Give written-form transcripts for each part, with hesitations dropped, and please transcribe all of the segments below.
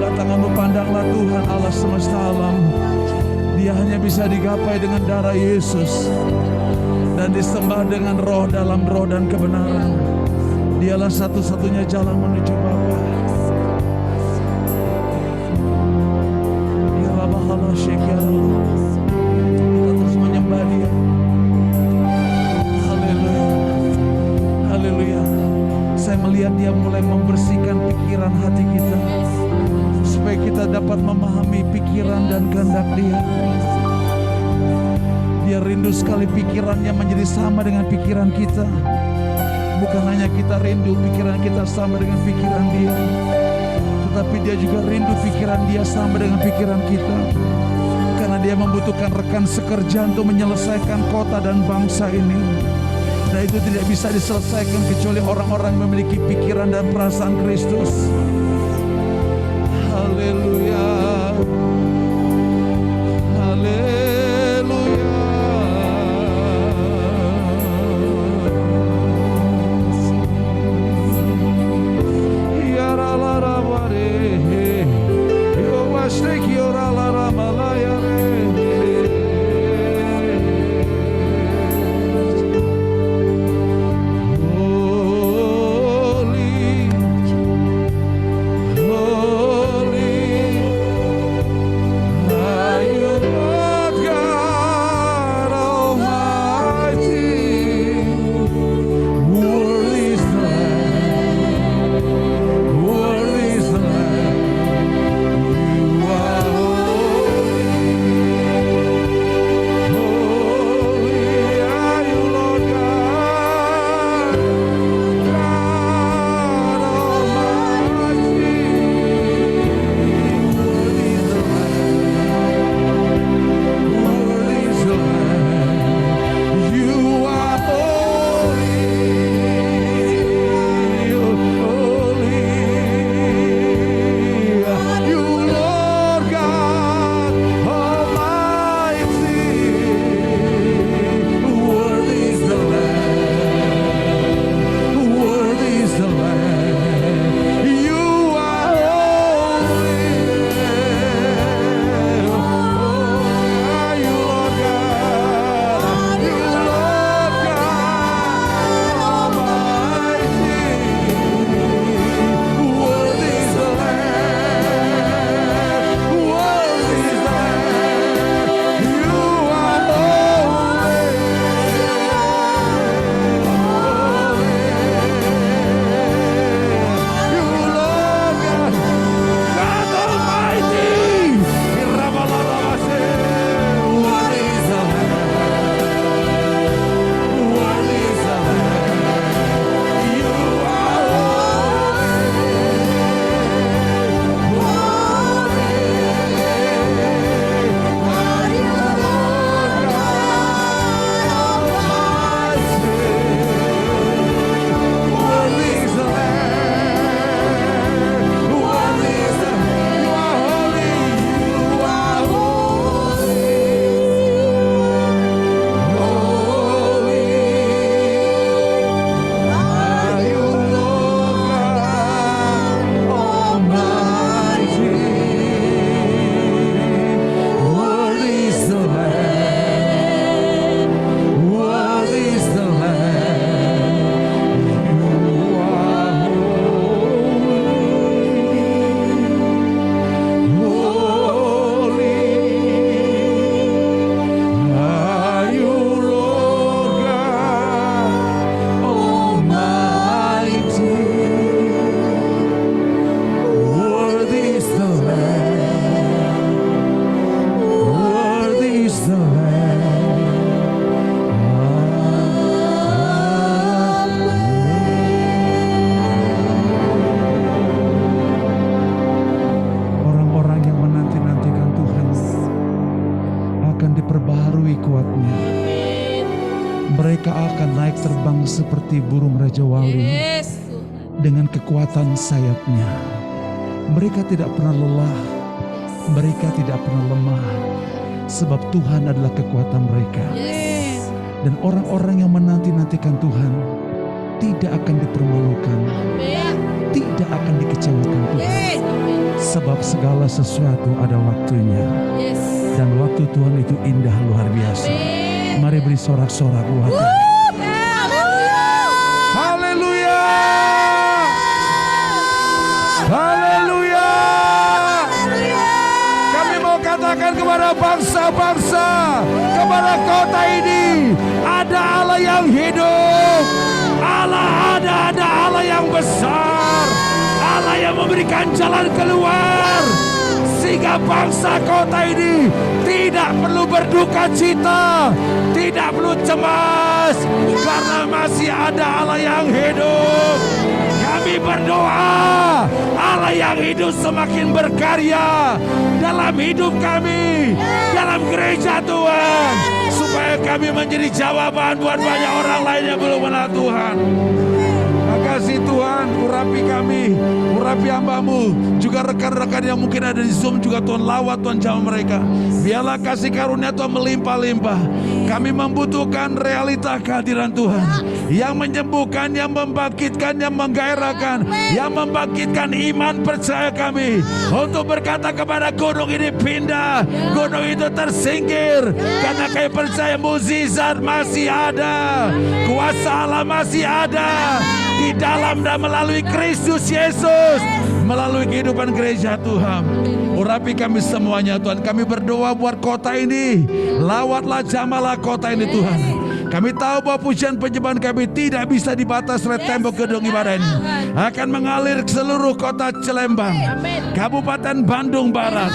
Angkatlah tanganmu, pandanglah Tuhan Allah semesta alam. Dia hanya bisa digapai dengan darah Yesus dan disembah dengan roh dalam roh dan kebenaran. Dialah satu-satunya jalan menuju Bapa. Kita terus menyembah Dia. Haleluya, haleluya. Saya melihat Dia mulai membersihkan pikiran hati kita, supaya kita dapat memahami pikiran dan kehendak Dia. Dia rindu sekali pikirannya menjadi sama dengan pikiran kita. Bukan hanya kita rindu pikiran kita sama dengan pikiran Dia, tetapi Dia juga rindu pikiran Dia sama dengan pikiran kita. Karena Dia membutuhkan rekan sekerja untuk menyelesaikan kota dan bangsa ini. Dan itu tidak bisa diselesaikan kecuali orang-orang yang memiliki pikiran dan perasaan Kristus. Haleluya, haleluya. Ya la bare, yo wastek yo la malaya. Mereka akan naik terbang seperti burung Raja Wali dengan kekuatan sayapnya. Mereka tidak pernah lelah, mereka tidak pernah lemah, sebab Tuhan adalah kekuatan mereka. Dan orang-orang yang menanti-nantikan Tuhan tidak akan dipermalukan, tidak akan dikecewakan Tuhan. Sebab segala sesuatu ada waktunya. Dan waktu Tuhan itu indah luar biasa. Mari beri sorak-sorak buat Tuhan. Haleluya. Haleluya. Kami mau katakan kepada bangsa-bangsa, kepada kota ini, ada Allah yang hidup. Ada Allah yang besar. Allah yang memberikan jalan keluar. Sehingga bangsa kota ini tidak perlu berduka cita, tidak perlu cemas, karena masih ada Allah yang hidup. Kami berdoa, Allah yang hidup semakin berkarya dalam hidup kami, dalam gereja Tuhan, supaya kami menjadi jawaban buat banyak orang lain yang belum mengenal Tuhan. Makasih Tuhan, urapi kami, urapi hamba-Mu, juga rekan-rekan yang mungkin ada di Zoom juga Tuhan, lawat Tuhan jamah mereka. Biarlah kasih karunia Tuhan melimpah-limpah. Kami membutuhkan realita kehadiran Tuhan yang menyembuhkan, yang membangkitkan, yang menggairahkan, yang membangkitkan iman percaya kami untuk berkata kepada gunung ini pindah, gunung itu tersingkir, karena kami percaya mukjizat masih ada, kuasa Allah masih ada di dalam dan melalui Kristus Yesus, melalui kehidupan gereja Tuhan. Urapi kami semuanya Tuhan. Kami berdoa buat kota ini, lawatlah jamalah kota ini Tuhan. Kami tahu bahwa pujian penyembahan kami tidak bisa dibatas oleh tembok gedung ibadah ini. Akan mengalir ke seluruh kota Cilembang, Kabupaten Bandung Barat,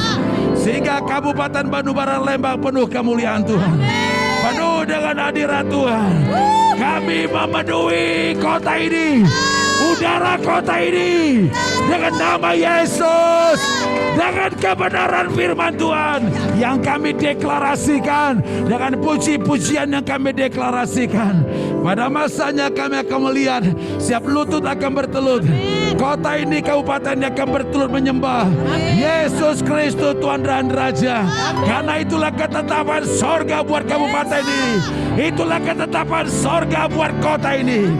sehingga Kabupaten Bandung Barat Lembang penuh kemuliaan Tuhan, penuh dengan hadirat Tuhan. Kami memenuhi kota ini, udara kota ini, dengan nama Yesus, dengan kebenaran firman Tuhan yang kami deklarasikan, dengan puji-pujian yang kami deklarasikan. Pada masanya kami akan melihat setiap lutut akan bertelut. Kota ini, kabupaten yang akan bertelut menyembah Yesus Kristus Tuhan dan Raja. Karena itulah ketetapan sorga buat kabupaten ini, itulah ketetapan sorga buat kota ini.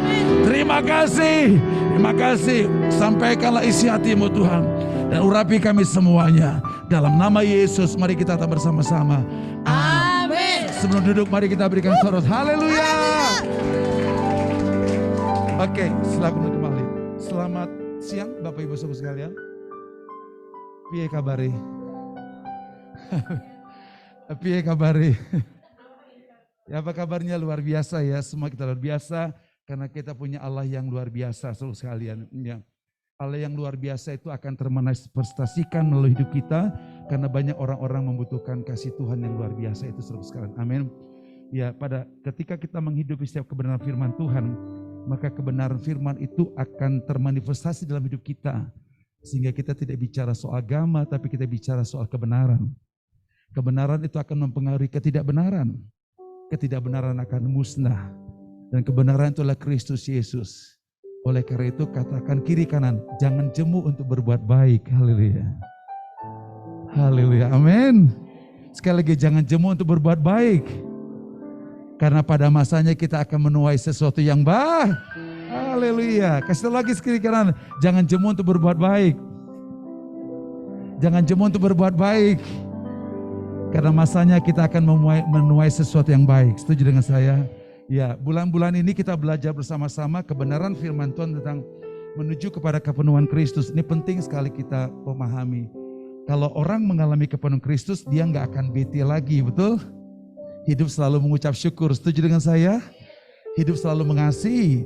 Terima kasih, terima kasih. Sampaikanlah isi hatimu Tuhan, dan urapi kami semuanya. Dalam nama Yesus, mari kita tetap bersama-sama. Amin. Sebelum duduk, mari kita berikan sorak. Haleluya. Oke, silakan kembali. Selamat siang Bapak Ibu Saudara sekalian. Piye kabari? Piye kabari? Ya, apa kabarnya? Luar biasa ya, semua kita luar biasa karena kita punya Allah yang luar biasa saudara sekalian. Ya. Allah yang luar biasa itu akan termanifestasikan melalui hidup kita karena banyak orang-orang membutuhkan kasih Tuhan yang luar biasa itu saudara sekalian. Amin. Ya, ketika kita menghidupi setiap kebenaran firman Tuhan, maka kebenaran firman itu akan termanifestasi dalam hidup kita. Sehingga kita tidak bicara soal agama, tapi kita bicara soal kebenaran. Kebenaran itu akan mempengaruhi ketidakbenaran. Ketidakbenaran akan musnah. Dan kebenaran itulah Kristus Yesus. Oleh karena itu katakan kiri kanan, jangan jemu untuk berbuat baik. Haleluya. Haleluya, amin. Sekali lagi, jangan jemu untuk berbuat baik. Karena pada masanya kita akan menuai sesuatu yang baik. Haleluya. Kasih lagi kiri kanan, jangan jemu untuk berbuat baik. Jangan jemu untuk berbuat baik. Karena masanya kita akan menuai sesuatu yang baik. Setuju dengan saya? Ya, bulan-bulan ini kita belajar bersama-sama kebenaran firman Tuhan tentang menuju kepada kepenuhan Kristus. Ini penting sekali kita memahami. Kalau orang mengalami kepenuhan Kristus, dia nggak akan bete lagi, betul? Hidup selalu mengucap syukur. Setuju dengan saya? Hidup selalu mengasihi,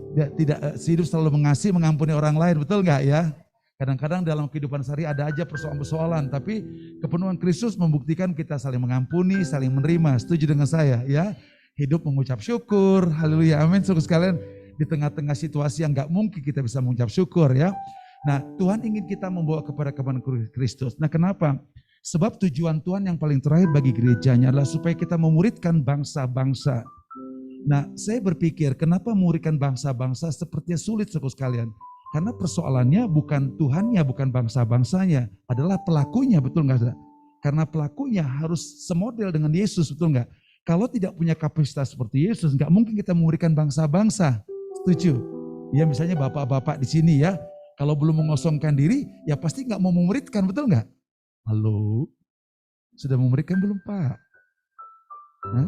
hidup selalu mengasihi, mengampuni orang lain, betul nggak ya? Kadang-kadang dalam kehidupan sehari ada aja persoalan-persoalan, tapi kepenuhan Kristus membuktikan kita saling mengampuni, saling menerima. Setuju dengan saya ya? Hidup mengucap syukur, haleluya, amin. Saudara sekalian, di tengah-tengah situasi yang nggak mungkin kita bisa mengucap syukur ya. Nah, Tuhan ingin kita membawa kepada kepenuhan Kristus. Nah, kenapa? Sebab tujuan Tuhan yang paling terakhir bagi gerejanya adalah supaya kita memuridkan bangsa-bangsa. Nah, saya berpikir kenapa memuridkan bangsa-bangsa sepertinya sulit saudara sekalian. Karena persoalannya bukan Tuhannya, bukan bangsa-bangsanya, adalah pelakunya, betul nggak? Karena pelakunya harus semodel dengan Yesus, betul nggak? Kalau tidak punya kapasitas seperti Yesus, nggak mungkin kita memuridkan bangsa-bangsa. Setuju? Ya, misalnya bapak-bapak di sini ya, Kalau belum mengosongkan diri, ya pasti nggak mau memuridkan, betul nggak? Halo, sudah memuridkan belum Pak? Hah?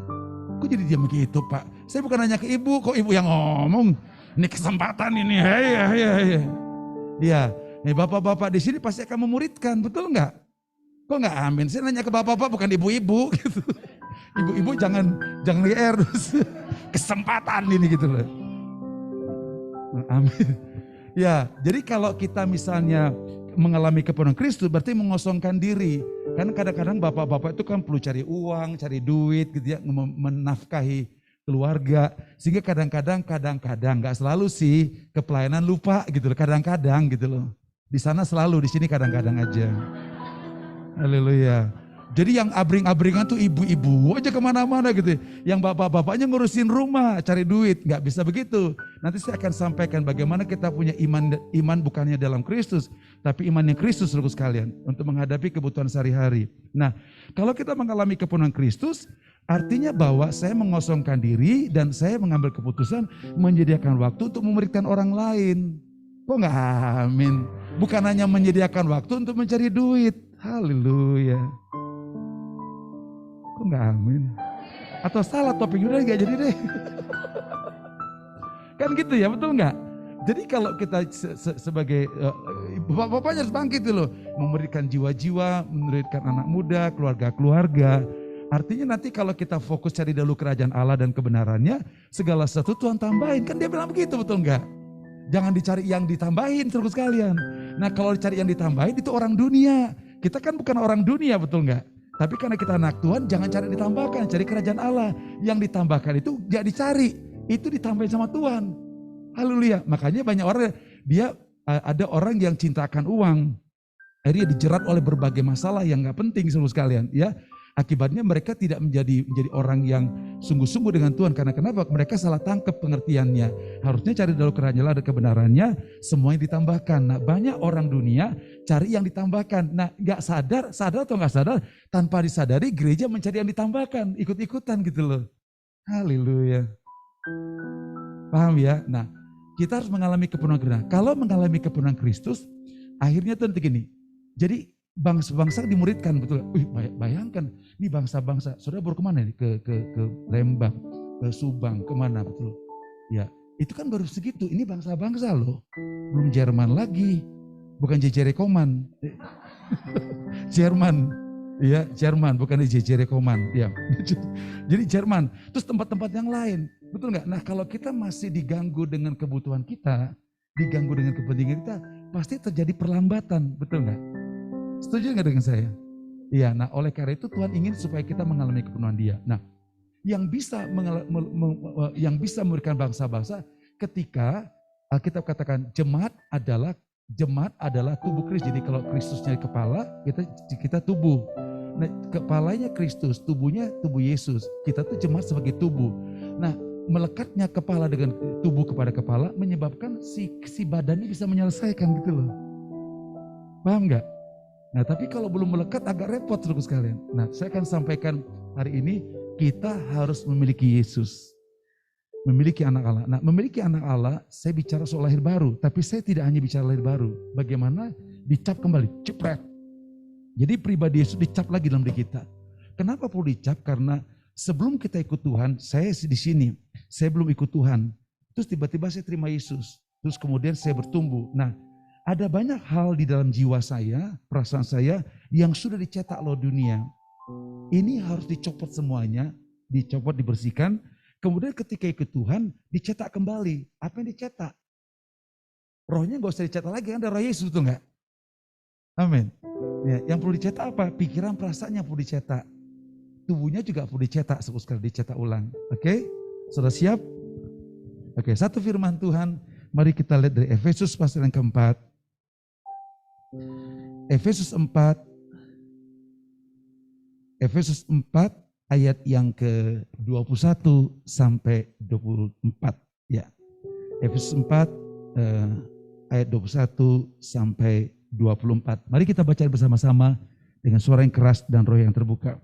Kok jadi diam gitu Pak? Saya bukan nanya ke ibu, kok ibu yang ngomong. Ini kesempatan ini, hei. Ya, bapak-bapak di sini pasti akan memuridkan, betul nggak? Kok nggak amin? Saya nanya ke bapak-bapak bukan ibu-ibu gitu. Ibu-ibu jangan liar terus. Kesempatan ini gitu loh. Amin. Ya, jadi kalau kita misalnya mengalami kepenuhan Kristus berarti mengosongkan diri. Kan kadang-kadang bapak-bapak itu kan perlu cari uang, cari duit gitu ya, menafkahi keluarga. Sehingga kadang-kadang nggak selalu sih ke pelayanan lupa gitu loh, kadang-kadang gitu loh. Di sana selalu, di sini kadang-kadang aja. Haleluya. Jadi yang abring-abringan tuh ibu-ibu aja kemana-mana gitu. Yang bapak-bapaknya ngurusin rumah, cari duit. Nggak bisa begitu. Nanti saya akan sampaikan bagaimana kita punya iman bukannya dalam Kristus, tapi imannya Kristus saudara sekalian. Untuk menghadapi kebutuhan sehari-hari. Nah, kalau kita mengalami kepenuhan Kristus, artinya bahwa saya mengosongkan diri dan saya mengambil keputusan menyediakan waktu untuk memuridkan orang lain. Kok nggak amin? Bukan hanya menyediakan waktu untuk mencari duit. Haleluya. Kok nggak amin? Atau salah topik, udah nggak jadi deh. Kan gitu ya, betul nggak? Jadi kalau kita sebagai bapak-bapaknya harus bangkit loh, memberikan jiwa-jiwa, memberikan anak muda, keluarga-keluarga. Artinya nanti kalau kita fokus cari dulu kerajaan Allah dan kebenarannya, segala sesuatu Tuhan tambahin. Kan dia bilang begitu, betul nggak? Jangan dicari yang ditambahin terus sekalian. Nah kalau dicari yang ditambahin itu orang dunia. Kita kan bukan orang dunia, betul nggak? Tapi karena kita anak Tuhan, jangan cari ditambahkan, cari kerajaan Allah. Yang ditambahkan itu gak dicari, itu ditambahin sama Tuhan. Haleluya. Makanya banyak orang, ada orang yang cintakan uang, akhirnya dijerat oleh berbagai masalah yang gak penting seluruh sekalian. Ya, akibatnya mereka tidak menjadi orang yang sungguh-sungguh dengan Tuhan. Karena kenapa? Mereka salah tangkap pengertiannya. Harusnya cari dulu kerajaan Allah dan kebenarannya, semua yang ditambahkan. Nah banyak orang dunia cari yang ditambahkan. Nah gak sadar atau gak sadar, tanpa disadari gereja mencari yang ditambahkan. Ikut-ikutan gitu loh. Haleluya. Paham ya? Nah kita harus mengalami kepenuhan Kristus. Kalau mengalami kepenuhan Kristus, akhirnya tuh nanti gini. Jadi bangsa-bangsa dimuridkan, betul. Bayangkan, ini bangsa-bangsa. Saudara baru kemana nih? Ke Lembang, ke Subang, kemana betul? Ya, itu kan baru segitu. Ini bangsa-bangsa loh. Belum Jerman lagi. Bukan JJ Rekoman. Jerman. Ya, Jerman, bukan JJ Rekoman. Ya. Jadi Jerman. Terus tempat-tempat yang lain. Betul nggak? Nah kalau kita masih diganggu dengan kebutuhan kita, diganggu dengan kepentingan kita, pasti terjadi perlambatan. Betul nggak? Setuju nggak dengan saya? Iya, nah oleh karena itu Tuhan ingin supaya kita mengalami kepenuhan Dia. Nah, yang bisa memberikan bangsa-bangsa ketika kita katakan jemaat adalah tubuh Kristus. Jadi kalau Kristusnya kepala, kita tubuh. Nah, kepalanya Kristus, tubuhnya tubuh Yesus. Kita tuh jemaat sebagai tubuh. Nah, melekatnya kepala dengan tubuh kepada kepala menyebabkan si badannya bisa menyelesaikan gitu loh. Paham nggak? Nah tapi kalau belum melekat agak repot terus sekalian. Nah saya akan sampaikan hari ini kita harus memiliki Yesus. Memiliki anak Allah. Nah memiliki anak Allah saya bicara soal lahir baru. Tapi saya tidak hanya bicara lahir baru. Bagaimana dicap kembali, cepret. Jadi pribadi Yesus dicap lagi dalam diri kita. Kenapa perlu dicap? Karena sebelum kita ikut Tuhan, saya di sini. Saya belum ikut Tuhan. Terus tiba-tiba saya terima Yesus. Terus kemudian saya bertumbuh. Nah ada banyak hal di dalam jiwa saya, perasaan saya yang sudah dicetak loh dunia. Ini harus dicopot semuanya, dicopot, dibersihkan. Kemudian ketika ikut Tuhan, dicetak kembali. Apa yang dicetak? Rohnya gak usah dicetak lagi, kan ada roh Yesus, betul gak? Amin. Ya, yang perlu dicetak apa? Pikiran, perasaannya perlu dicetak. Tubuhnya juga perlu dicetak, sekali dicetak ulang. Oke? Sudah siap? Oke, satu firman Tuhan. Mari kita lihat dari Efesus pasal yang keempat. Efesus 4 ayat yang ke-21 sampai 24 ya. Efesus 4 ayat 21 sampai 24. Mari kita baca bersama-sama dengan suara yang keras dan roh yang terbuka.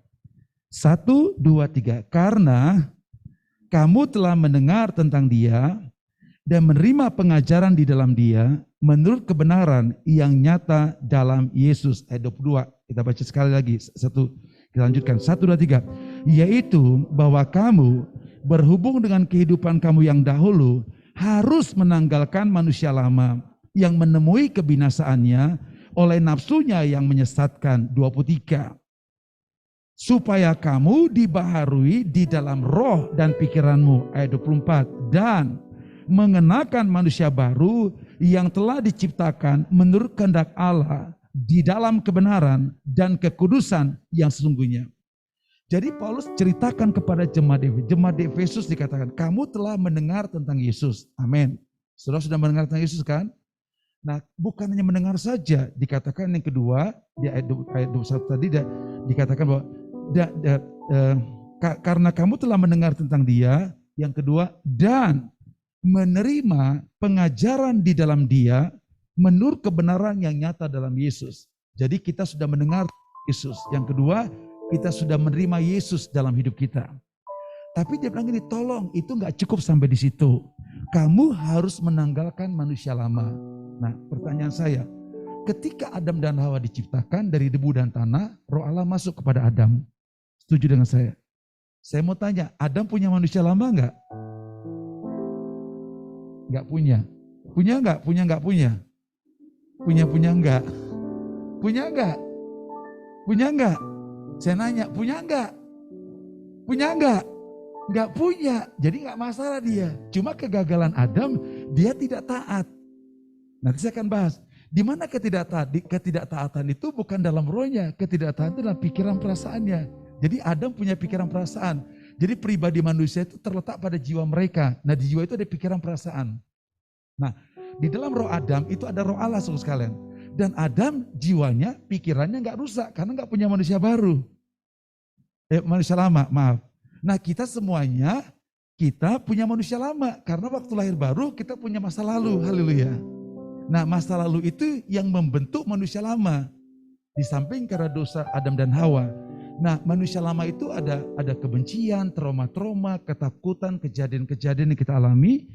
1, 2, 3. Karena kamu telah mendengar tentang Dia dan menerima pengajaran di dalam Dia menurut kebenaran yang nyata dalam Yesus. Ayat 22, kita baca sekali lagi. Kita lanjutkan, 1, 2, 3. Yaitu bahwa kamu berhubung dengan kehidupan kamu yang dahulu harus menanggalkan manusia lama yang menemui kebinasaannya oleh nafsunya yang menyesatkan. 23. Supaya kamu dibaharui di dalam roh dan pikiranmu. Ayat 24. Dan mengenakan manusia baru yang telah diciptakan menurut kehendak Allah di dalam kebenaran dan kekudusan yang sesungguhnya. Jadi Paulus ceritakan kepada jemaat di Efesus, dikatakan, kamu telah mendengar tentang Yesus. Amin. Saudara sudah mendengar tentang Yesus kan? Nah, bukan hanya mendengar saja, dikatakan yang kedua, di ayat 21 tadi dikatakan bahwa karena kamu telah mendengar tentang Dia, yang kedua, dan menerima pengajaran di dalam Dia menurut kebenaran yang nyata dalam Yesus. Jadi kita sudah mendengar Yesus. Yang kedua, kita sudah menerima Yesus dalam hidup kita. Tapi dia bilang gini, tolong itu gak cukup sampai di situ. Kamu harus menanggalkan manusia lama. Nah, pertanyaan saya, ketika Adam dan Hawa diciptakan dari debu dan tanah, Roh Allah masuk kepada Adam. Setuju dengan saya? Saya mau tanya, Adam punya manusia lama enggak? Enggak punya. Punya enggak? Punya enggak punya? Punya enggak? Punya enggak? Punya enggak? Saya nanya, punya enggak? Punya enggak? Enggak punya. Jadi enggak masalah dia. Cuma kegagalan Adam, dia tidak taat. Nanti saya akan bahas. Di mana ketidaktaatan itu bukan dalam rohnya, ketidaktaatan itu dalam pikiran perasaannya. Jadi Adam punya pikiran perasaan. Jadi pribadi manusia itu terletak pada jiwa mereka. Nah di jiwa itu ada pikiran perasaan. Nah di dalam roh Adam itu ada roh Allah saudara sekalian. Dan Adam jiwanya, pikirannya nggak rusak karena nggak punya manusia baru. Manusia lama, maaf. Nah kita semuanya, kita punya manusia lama. Karena waktu lahir baru kita punya masa lalu, haleluya. Nah masa lalu itu yang membentuk manusia lama. Di samping karena dosa Adam dan Hawa. Nah manusia lama itu ada kebencian, trauma-trauma, ketakutan, kejadian-kejadian yang kita alami.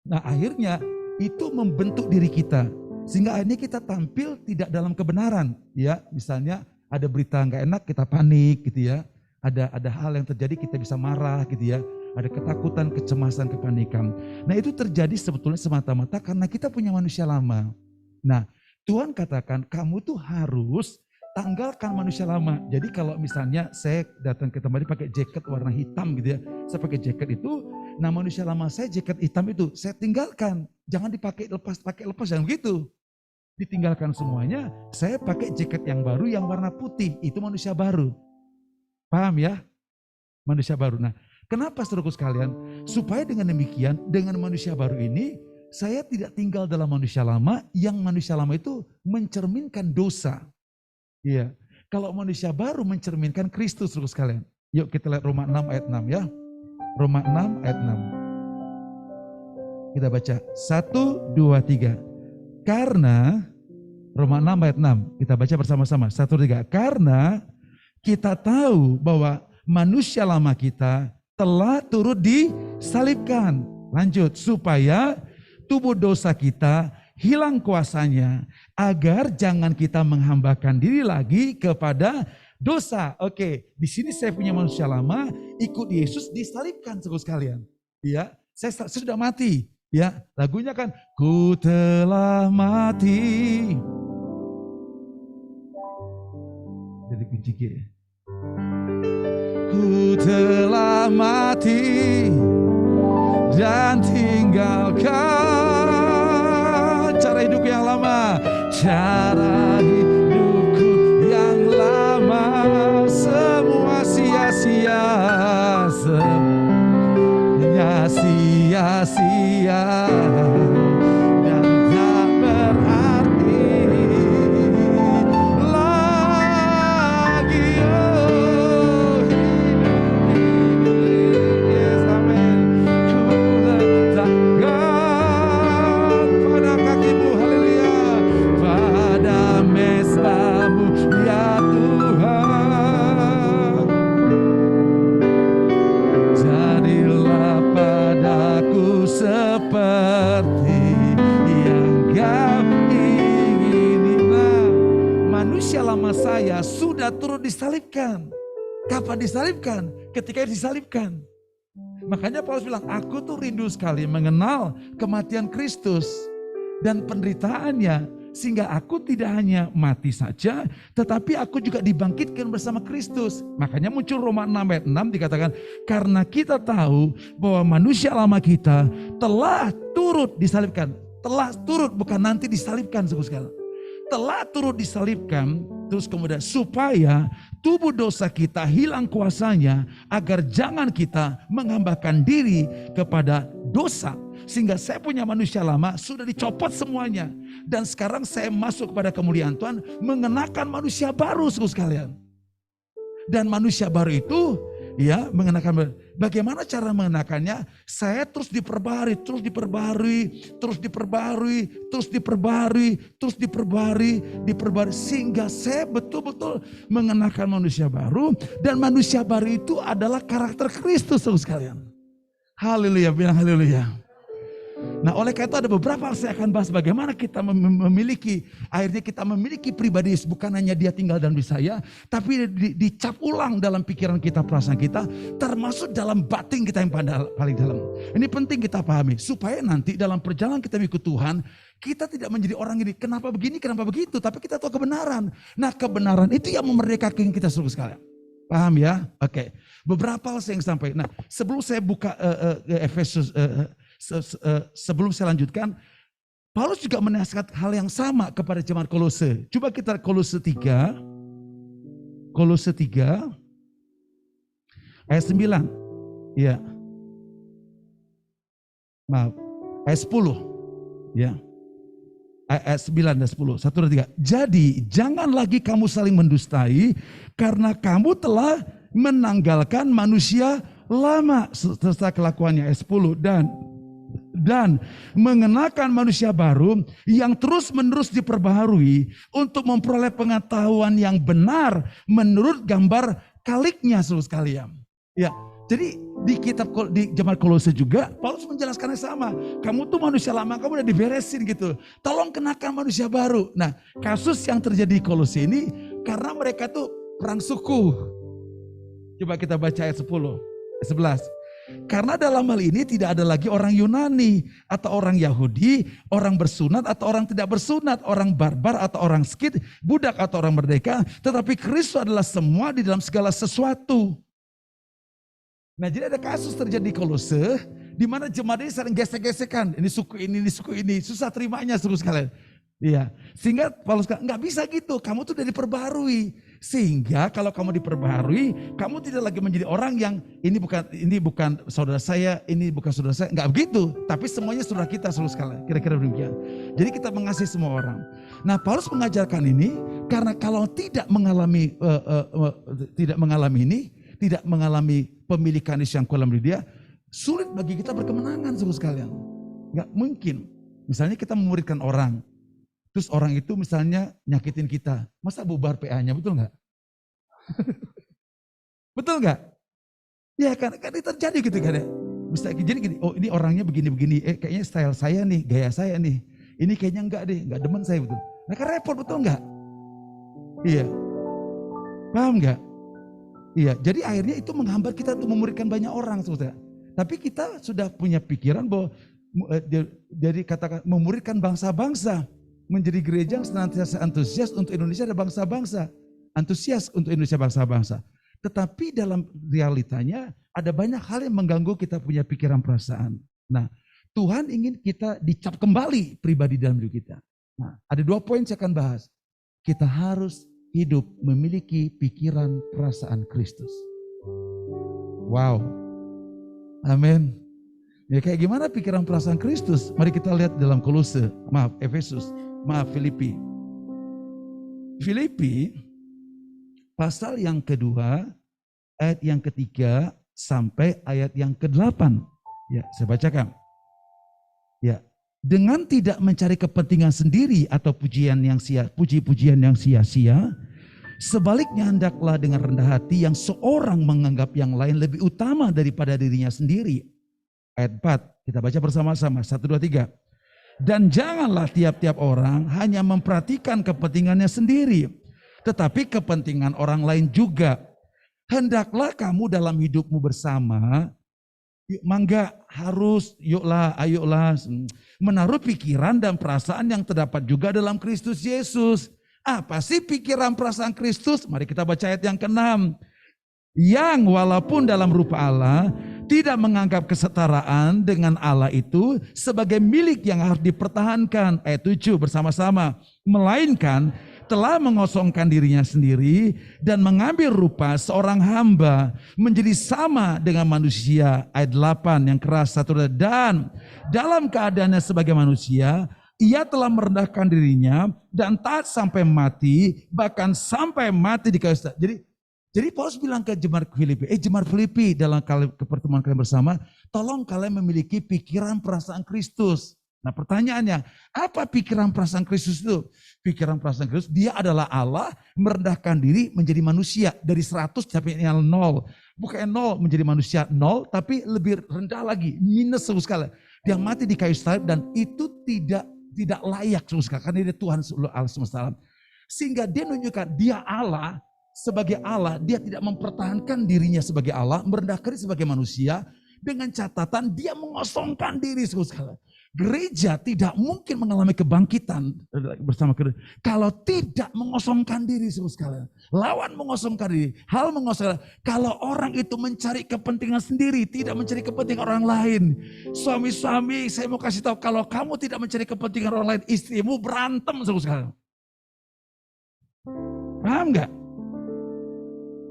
Nah akhirnya itu membentuk diri kita. Sehingga akhirnya kita tampil tidak dalam kebenaran. Ya, misalnya ada berita nggak enak kita panik gitu ya. Ada hal yang terjadi kita bisa marah gitu ya. Ada ketakutan, kecemasan, kepanikan. Nah itu terjadi sebetulnya semata-mata karena kita punya manusia lama. Nah Tuhan katakan kamu tuh harus tanggalkan manusia lama. Jadi kalau misalnya saya datang ke tempat ini pakai jaket warna hitam gitu ya. Saya pakai jaket itu, nah manusia lama saya jaket hitam itu saya tinggalkan. Jangan dipakai lepas, jangan begitu. Ditinggalkan semuanya, saya pakai jaket yang baru yang warna putih, itu manusia baru. Paham ya? Manusia baru. Nah, kenapa saudaraku sekalian? Supaya dengan demikian, dengan manusia baru ini, saya tidak tinggal dalam manusia lama, yang manusia lama itu mencerminkan dosa. Iya. Kalau manusia baru mencerminkan Kristus saudaraku sekalian. Yuk kita lihat Roma 6 ayat 6 ya. Roma 6 ayat 6. Kita baca 1, 2, 3. Karena, Roma 6 ayat 6, kita baca bersama-sama, 1, 3. Karena kita tahu bahwa manusia lama kita telah turut disalibkan. Lanjut, supaya tubuh dosa kita hilang kuasanya, agar jangan kita menghambakan diri lagi kepada dosa. Oke, di sini saya punya manusia lama, ikut Yesus disalibkan saudara sekalian. Ya, saya sudah mati. Ya, lagunya kan ku telah mati. Jadi kunci G. Ku telah mati dan tinggalkan cara hidupku yang lama, cara hidupku yang lama, semua sia-sia, semuanya sia-sia dan tak berarti lagi. Oh, hidup, yes, amen. Ku letakkan pada kakimu, haleluya, pada manusia lama saya sudah turut disalibkan. Kapan disalibkan? Ketika disalibkan. Makanya Paulus bilang, aku tuh rindu sekali mengenal kematian Kristus dan penderitaannya, sehingga aku tidak hanya mati saja, tetapi aku juga dibangkitkan bersama Kristus. Makanya muncul Roma 6 ayat 6 dikatakan, karena kita tahu bahwa manusia lama kita telah turut disalibkan. Telah turut, bukan nanti disalibkan, saudara. Telah turut disalibkan, terus kemudian supaya tubuh dosa kita hilang kuasanya, agar jangan kita menghambakan diri kepada dosa. Sehingga saya punya manusia lama sudah dicopot semuanya. Dan sekarang saya masuk kepada kemuliaan Tuhan, mengenakan manusia baru sekalian. Dan manusia baru itu, ya, mengenakan. Bagaimana cara mengenakannya? Saya terus diperbarui, terus diperbarui, terus diperbarui, terus diperbarui, terus diperbarui, sehingga saya betul-betul mengenakan manusia baru. Dan manusia baru itu adalah karakter Kristus, sekalian. Haleluya, bilang haleluya. Nah, oleh karena itu ada beberapa hal saya akan bahas bagaimana kita memiliki, akhirnya kita memiliki pribadi, bukan hanya dia tinggal dalam diri saya, tapi dicap ulang dalam pikiran kita, perasaan kita, termasuk dalam batin kita yang paling dalam. Ini penting kita pahami, supaya nanti dalam perjalanan kita ikut Tuhan, kita tidak menjadi orang ini, kenapa begini, kenapa begitu, tapi kita tahu kebenaran. Nah, kebenaran itu yang memerdekakan kita seluruh sekalian. Paham ya? Oke. Beberapa hal saya yang sampai. Nah, sebelum saya buka Efesus, sebelum saya lanjutkan, Paulus juga menasihatkan hal yang sama kepada jemaat Kolose. Coba kita Kolose 3 ayat 9. Ya. Maaf, ayat 10. Ya. Ayat 9 dan 10. 1 dan 3. Jadi jangan lagi kamu saling mendustai, karena kamu telah menanggalkan manusia lama serta kelakuannya. Ayat 10. Dan mengenakan manusia baru yang terus-menerus diperbaharui untuk memperoleh pengetahuan yang benar menurut gambar kaliknya, seluruh sekalian. Ya, jadi di kitab di jemaat Kolose juga Paulus menjelaskannya sama. Kamu tuh manusia lama, kamu udah diberesin gitu. Tolong kenakan manusia baru. Nah, kasus yang terjadi di Kolose ini karena mereka tuh perang suku. Coba kita baca ayat 10, 11. Karena dalam hal ini tidak ada lagi orang Yunani atau orang Yahudi, orang bersunat atau orang tidak bersunat, orang barbar atau orang skit, budak atau orang merdeka, tetapi Kristus adalah semua di dalam segala sesuatu. Nah, jadi ada kasus terjadi di Kolose, di mana jemaat ini saling gesek-gesekan, ini suku ini, susah terimanya seluruh sekalian. Iya, sehingga Paulus kata, nggak bisa gitu, kamu tuh udah diperbarui. Sehingga kalau kamu diperbarui, kamu tidak lagi menjadi orang yang ini bukan saudara saya, ini bukan saudara saya, nggak begitu. Tapi semuanya saudara kita seluruh sekalian, kira-kira demikian. Jadi kita mengasihi semua orang. Nah, Paulus mengajarkan ini karena kalau tidak mengalami tidak mengalami pemilikan yang dalam diri dia, sulit bagi kita berkemenangan seluruh sekalian. Nggak mungkin. Misalnya kita memuridkan orang. Terus orang itu misalnya nyakitin kita, masa bubar PA-nya, betul nggak? Betul nggak? Ya kan itu terjadi gitu kan ya. Misalnya jadi gini, oh ini orangnya begini-begini, kayaknya style saya nih, gaya saya nih, ini kayaknya enggak deh, nggak demen saya betul. Nah kan repot, betul nggak? Iya, paham nggak? Iya, jadi akhirnya itu menghambat kita untuk memuridkan banyak orang, saudara. Tapi kita sudah punya pikiran bahwa jadi katakan memuridkan bangsa-bangsa. Menjadi gereja yang senantiasa antusias untuk Indonesia dan bangsa-bangsa. Antusias untuk Indonesia bangsa-bangsa. Tetapi dalam realitanya ada banyak hal yang mengganggu kita punya pikiran perasaan. Nah, Tuhan ingin kita dicap kembali pribadi dalam diri kita. Nah, ada 2 poin saya akan bahas. Kita harus hidup memiliki pikiran perasaan Kristus. Wow. Amin. Ya kayak gimana pikiran perasaan Kristus? Mari kita lihat dalam Filipi. Filipi pasal yang kedua, ayat yang ketiga sampai ayat yang ke-8. Ya, saya bacakan. Ya, dengan tidak mencari kepentingan sendiri atau puji-pujian yang sia-sia, sebaliknya hendaklah dengan rendah hati yang seorang menganggap yang lain lebih utama daripada dirinya sendiri. Ayat 4, kita baca bersama-sama, 1, 2, 3. Dan janganlah tiap-tiap orang hanya memperhatikan kepentingannya sendiri, tetapi kepentingan orang lain juga. Hendaklah kamu dalam hidupmu bersama, mangga harus, yuklah, ayolah, menaruh pikiran dan perasaan yang terdapat juga dalam Kristus Yesus. Apa sih pikiran perasaan Kristus? Mari kita baca ayat yang ke-6. Yang walaupun dalam rupa Allah, tidak menganggap kesetaraan dengan Allah itu sebagai milik yang harus dipertahankan. Ayat 7 bersama-sama. Melainkan telah mengosongkan dirinya sendiri dan mengambil rupa seorang hamba menjadi sama dengan manusia. Ayat 8 yang keras satu. Dan dalam keadaannya sebagai manusia, ia telah merendahkan dirinya dan taat sampai mati, bahkan sampai mati di kayu salib. Jadi Paulus bilang ke jemaat Filipi, dalam pertemuan kalian bersama, tolong kalian memiliki pikiran perasaan Kristus. Nah pertanyaannya, apa pikiran perasaan Kristus itu? Pikiran perasaan Kristus, dia adalah Allah merendahkan diri menjadi manusia. Dari 100 sampai 0. Bukan 0 menjadi manusia 0, tapi lebih rendah lagi, minus sekali. Dia mati di kayu salib dan itu tidak layak sekali, karena dia Tuhan Allah semesta alam. Sehingga dia menunjukkan dia Allah, sebagai Allah, dia tidak mempertahankan dirinya sebagai Allah, merendahkan diri sebagai manusia, dengan catatan dia mengosongkan diri sekali. Gereja tidak mungkin mengalami kebangkitan bersama Kristus kalau tidak mengosongkan diri sekali. Lawan mengosongkan diri, hal mengosongkan. Kalau orang itu mencari kepentingan sendiri, tidak mencari kepentingan orang lain. Suami-suami, saya mau kasih tahu, kalau kamu tidak mencari kepentingan orang lain, istrimu berantem sekali. Paham nggak?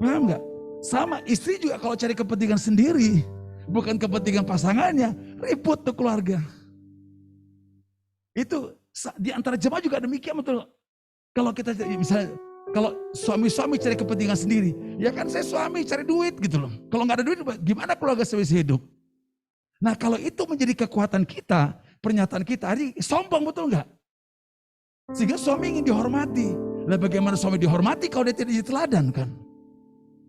Paham nggak? Sama istri juga kalau cari kepentingan sendiri, bukan kepentingan pasangannya, ribut tuh keluarga. Itu di antara jemaah juga demikian betul. Kalau kita misalnya, kalau suami-suami cari kepentingan sendiri, ya kan saya suami cari duit gitu loh. Kalau nggak ada duit, gimana keluarga saya bisa hidup? Nah kalau itu menjadi kekuatan kita, pernyataan kita, hari sombong betul nggak? Sehingga suami ingin dihormati. Lah bagaimana suami dihormati kalau dia tidak diteladan kan?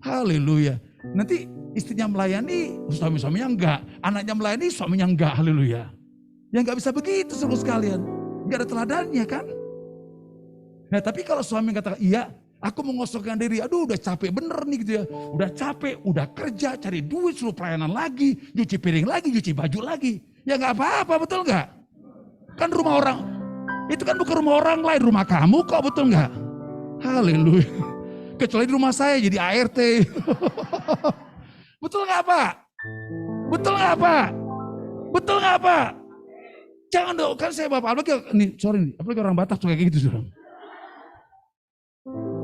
Haleluya. Nanti istrinya melayani, suaminya enggak. Anaknya melayani, suaminya enggak. Haleluya. Ya enggak bisa begitu seluruh sekalian. Enggak ada teladannya kan. Nah tapi kalau suami katakan, iya aku mengosongkan diri. Aduh udah capek bener nih gitu ya. Udah capek, udah kerja, cari duit, suruh pelayanan lagi. Cuci piring lagi, cuci baju lagi. Ya enggak apa-apa, betul enggak? Kan rumah orang, itu kan bukan rumah orang lain. Rumah kamu kok, betul enggak? Haleluya. Kecuali di rumah saya jadi ART. Betul nggak Pak? Betul nggak Pak? Betul nggak Pak? Jangan dong, kan saya Bapak. Apalagi orang Batak suka kayak gitu sudah.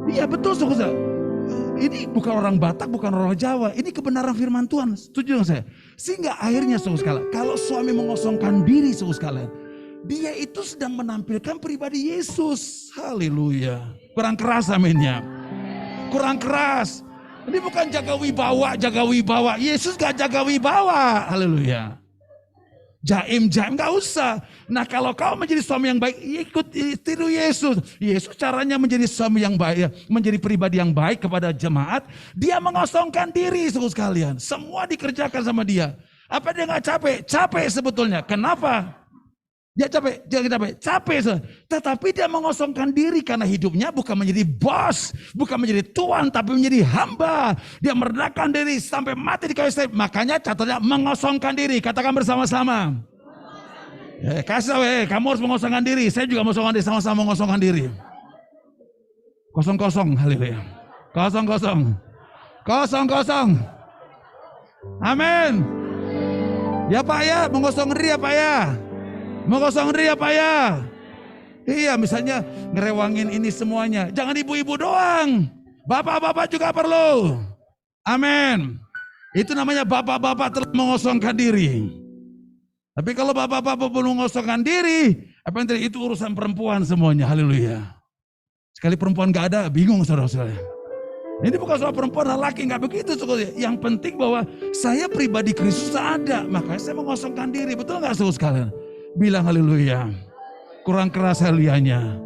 Iya betul saudara. Ini bukan orang Batak, bukan orang Jawa. Ini kebenaran firman Tuhan. Setuju dengan saya? Sehingga akhirnya saudara sekalian, kalau suami mengosongkan diri saudara sekalian, dia itu sedang menampilkan pribadi Yesus. Haleluya. Kurang keras aminnya. Kurang keras. Ini bukan jaga wibawa. Yesus gak jaga wibawa. Haleluya. Jaim gak usah. Nah kalau kau menjadi suami yang baik, ikut tiru Yesus. Yesus caranya menjadi suami yang baik, menjadi pribadi yang baik kepada jemaat. Dia mengosongkan diri sekalian. Semua dikerjakan sama dia. Apa dia gak capek? Capek sebetulnya. Kenapa? Dia capek. Tetapi dia mengosongkan diri karena hidupnya bukan menjadi bos, bukan menjadi tuan, tapi menjadi hamba. Dia merendahkan diri sampai mati di kayu salib. Makanya catatnya mengosongkan diri. Katakan bersama-sama. Kasih tahu, kamu harus mengosongkan diri. Saya juga mengosongkan diri, sama-sama mengosongkan diri. Kosong, haleluya. Kosong. Amin. Ya Pak ya, mengosongkan diri ya Pak ya. Mengosongkan diri ya Pak ya. Iya misalnya ngerewangin ini semuanya. Jangan ibu-ibu doang. Bapak-bapak juga perlu. Amin. Itu namanya bapak-bapak telah mengosongkan diri. Tapi kalau bapak-bapak belum mengosongkan diri, apa yang terjadi? Itu urusan perempuan semuanya. Haleluya. Sekali perempuan gak ada, bingung saudara-saudara. Ini bukan soal perempuan, laki gak begitu saudara. Yang penting bahwa saya pribadi Kristus ada. Makanya saya mengosongkan diri. Betul gak saudara sekalian? Bilang haleluya. Kurang keras haluyanya.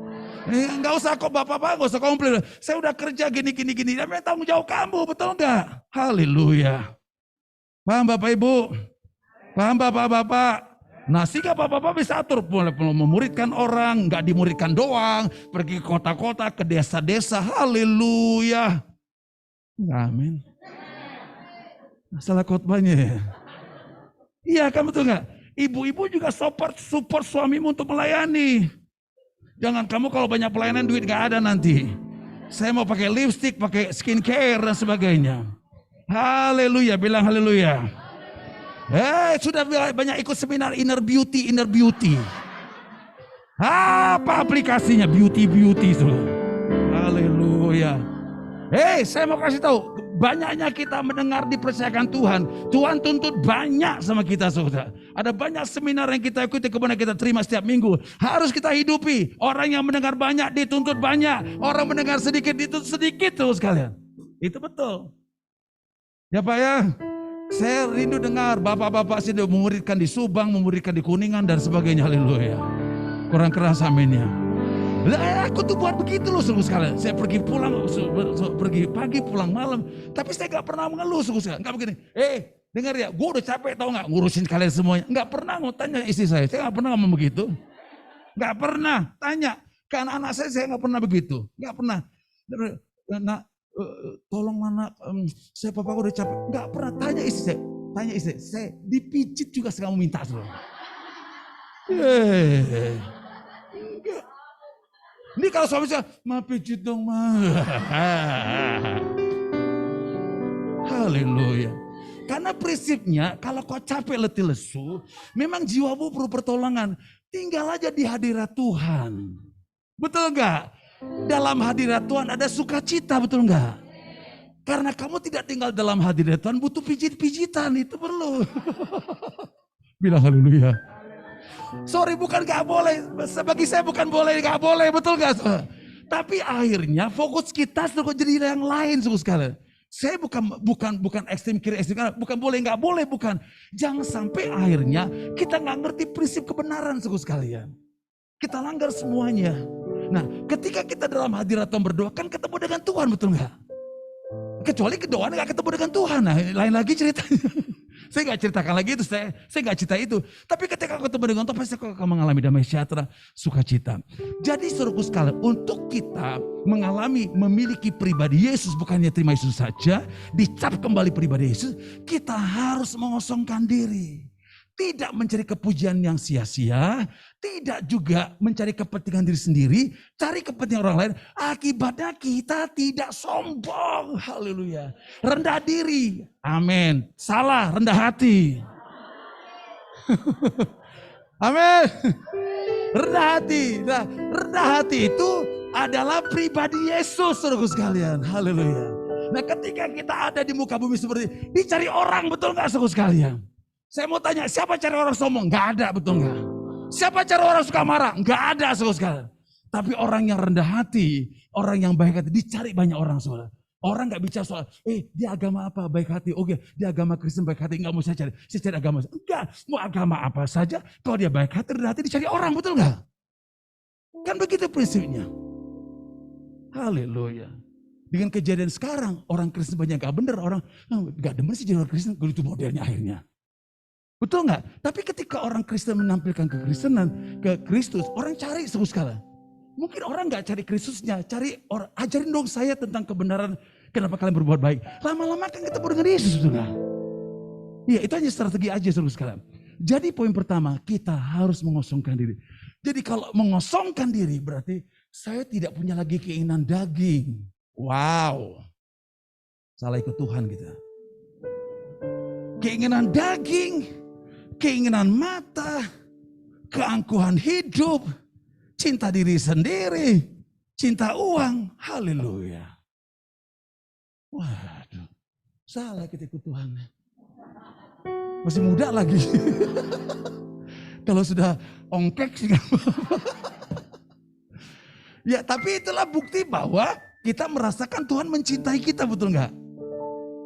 Enggak usah kok bapak-bapak, enggak usah komplain. Saya udah kerja gini. Tapi tanggung jawab kamu, betul enggak? Haleluya. Paham Bapak Ibu? Paham Bapak-bapak? Nah, sehingga bapak-bapak bisa atur, boleh memuridkan orang, nggak dimuridkan doang, pergi ke kota-kota, ke desa-desa, haleluya. Amin. Masalah khotbahnya ya. Iya kan, betul nggak? Ibu-ibu juga support suamimu untuk melayani. Jangan kamu kalau banyak pelayanan duit nggak ada nanti. Saya mau pakai lipstick, pakai skincare dan sebagainya. Haleluya, bilang haleluya. Sudah banyak ikut seminar inner beauty. Apa aplikasinya? Beauty. Haleluya. Saya mau kasih tahu, banyaknya kita mendengar dipercayakan Tuhan. Tuhan tuntut banyak sama kita, saudara. Ada banyak seminar yang kita ikuti, kemudian kita terima setiap minggu. Harus kita hidupi. Orang yang mendengar banyak dituntut banyak. Orang mendengar sedikit dituntut sedikit terus kalian. Itu betul. Ya Pak ya. Saya rindu dengar bapak-bapak sudah memuridkan di Subang, memuridkan di Kuningan dan sebagainya. Haleluya. Kurang keras aminnya. Aku tuh buat begitu loh sungguh sekali. Saya pergi pulang, pergi pagi pulang malam. Tapi saya gak pernah mengeluh sungguh sekali. Gak begini, dengar ya, gue udah capek tau gak ngurusin kalian semuanya. Gak pernah mau tanya istri saya gak pernah ngomong begitu. Gak pernah tanya. Ke anak-anak saya gak pernah begitu. Gak pernah. Nah, tolong mana, saya papa udah capek. Gak pernah tanya istri saya dipijit juga saya mau minta. Ini kalau suami saya, ma pijit dong ma. Haleluya. Karena prinsipnya kalau kau capek letih lesu, memang jiwamu perlu pertolongan. Tinggal aja di hadirat Tuhan. Betul enggak? Dalam hadirat Tuhan ada sukacita, betul enggak? Karena kamu tidak tinggal dalam hadirat Tuhan, butuh pijit-pijitan, itu perlu. Bilang haleluya. Sorry, bukan gak boleh. Bagi saya bukan boleh, gak boleh, betul gak? Tapi akhirnya fokus kita sudah jadi yang lain, sungguh sekali. Saya bukan ekstrem kiri, ekstrem kanan, bukan boleh, gak boleh, bukan. Jangan sampai akhirnya kita gak ngerti prinsip kebenaran, sungguh sekalian. Kita langgar semuanya. Nah, ketika kita dalam hadirat Tuhan berdoa, kan ketemu dengan Tuhan, betul nggak? Kecuali kedoaan nggak ketemu dengan Tuhan, nah lain lagi ceritanya. Saya nggak ceritakan lagi itu, saya nggak cerita itu. Tapi ketika ketemu dengan Tuhan, pasti akan mengalami damai sejahtera, sukacita. Jadi saudaraku sekalian, untuk kita memiliki pribadi Yesus, bukannya terima Yesus saja, dicap kembali pribadi Yesus, kita harus mengosongkan diri. Tidak mencari kepujian yang sia-sia, tidak juga mencari kepentingan diri sendiri, cari kepentingan orang lain. Akibatnya kita tidak sombong. Haleluya. Rendah diri. Amin. Salah, rendah hati. Amin. Rendah hati. Nah, rendah hati itu adalah pribadi Yesus, saudaraku sekalian. Haleluya. Nah, ketika kita ada di muka bumi seperti ini, dicari orang, betul nggak saudaraku sekalian? Saya mau tanya, siapa cari orang sombong? Gak ada, betul gak? Siapa cari orang suka marah? Gak ada, saudara. Tapi orang yang rendah hati, orang yang baik hati, dicari banyak orang, saudara. Orang gak bicara soal, dia agama apa, baik hati. Oke, dia agama Kristen, baik hati. Enggak mau saya cari agama. Enggak, mau agama apa saja. Kalau dia baik hati, rendah hati, dicari orang, betul gak? Kan begitu prinsipnya. Haleluya. Dengan kejadian sekarang, orang Kristen banyak gak bener. Orang gak demen sih jadi orang Kristen, itu modelnya akhirnya. Betul nggak? Tapi ketika orang Kristen menampilkan kekristenan, ke Kristus, orang cari sekali. Mungkin orang nggak cari Kristusnya, cari orang, ajarin dong saya tentang kebenaran, kenapa kalian berbuat baik. Lama-lama kan ketemu dengan Yesus, betul nggak? Iya, itu hanya strategi aja sekalian. Jadi poin pertama, kita harus mengosongkan diri. Jadi kalau mengosongkan diri berarti saya tidak punya lagi keinginan daging. Wow, salah ikut Tuhan kita. Keinginan daging, keinginan mata, keangkuhan hidup, cinta diri sendiri, cinta uang. Haleluya. Waduh, salah kita ikut Tuhan. Masih muda lagi. Kalau sudah ongkek sih gak apa-apa. Ya, tapi itulah bukti bahwa kita merasakan Tuhan mencintai kita, betul nggak?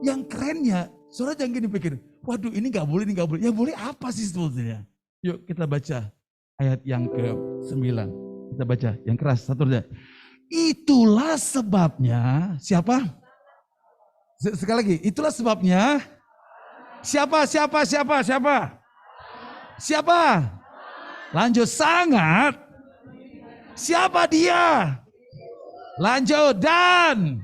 Yang kerennya, saudara jangan gini pikir, waduh ini gak boleh, ini gak boleh. Ya boleh apa sih sebetulnya? Yuk kita baca ayat yang ke-9. Kita baca yang keras, satu aja. Itulah sebabnya, siapa? Sekali lagi, itulah sebabnya. Siapa? Siapa? Lanjut, sangat. Siapa dia? Lanjut, dan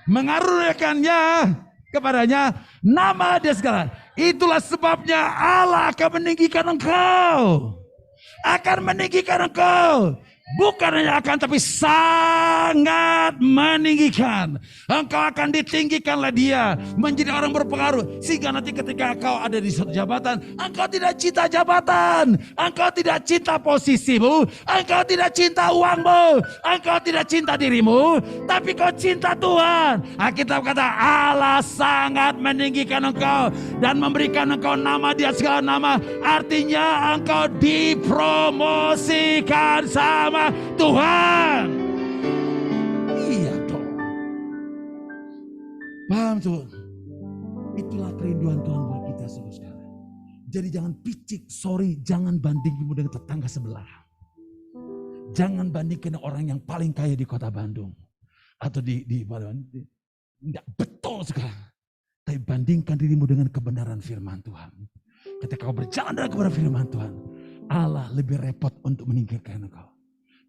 mengaruniakannya kepadanya nama dia segala. Itulah sebabnya Allah akan meninggikan engkau. Akan meninggikan engkau. Bukan hanya akan, tapi sangat meninggikan. Engkau akan ditinggikanlah dia menjadi orang berpengaruh. Sehingga nanti ketika engkau ada di suatu jabatan, engkau tidak cinta jabatan. Engkau tidak cinta posisimu. Engkau tidak cinta uangmu. Engkau tidak cinta dirimu. Tapi kau cinta Tuhan. Alkitab kata Allah sangat meninggikan engkau. Dan memberikan engkau nama dia segala nama. Artinya engkau dipromosikan sama Tuhan. Iya dong. Paham tuh? Itulah kerinduan Tuhan buat kita saudara. Jadi jangan picik, jangan bandingmu dengan tetangga sebelah. Jangan bandingkan orang yang paling kaya di kota Bandung. Atau di enggak, betul sekali. Tapi bandingkan dirimu dengan kebenaran firman Tuhan. Ketika kau berjalan dalam kebenaran firman Tuhan, Allah lebih repot untuk meninggikan engkau.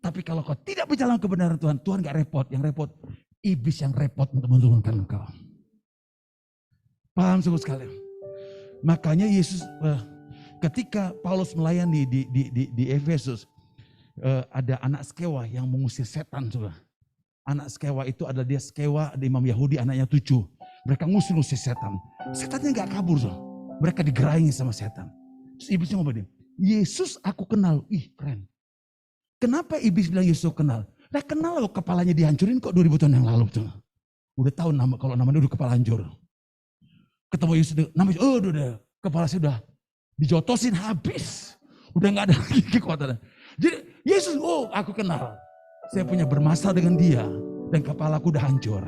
Tapi kalau kau tidak berjalan kebenaran Tuhan, Tuhan gak repot. Yang repot, iblis yang repot untuk menurunkan engkau. Paham sungguh sekali. Makanya Yesus, ketika Paulus melayani di Efesus, ada anak Skewa yang mengusir setan. Juga. Anak Skewa itu adalah dia Skewa, ada imam Yahudi, anaknya 7. Mereka ngusir setan. Setannya gak kabur. So. Mereka digeraingi sama setan. Terus iblisnya ngomong, Yesus aku kenal. Ih keren. Kenapa iblis bilang Yesus kenal? Lah kenal loh, kepalanya dihancurin kok 2000 tahun yang lalu tuh. Udah tahu nama, kalau namanya udah kepala hancur. Ketemu Yesus, namanya udah kepala saya udah dijotosin habis. Udah gak ada lagi kekuatan. Jadi Yesus, aku kenal. Saya punya bermasalah dengan dia dan kepalaku udah hancur.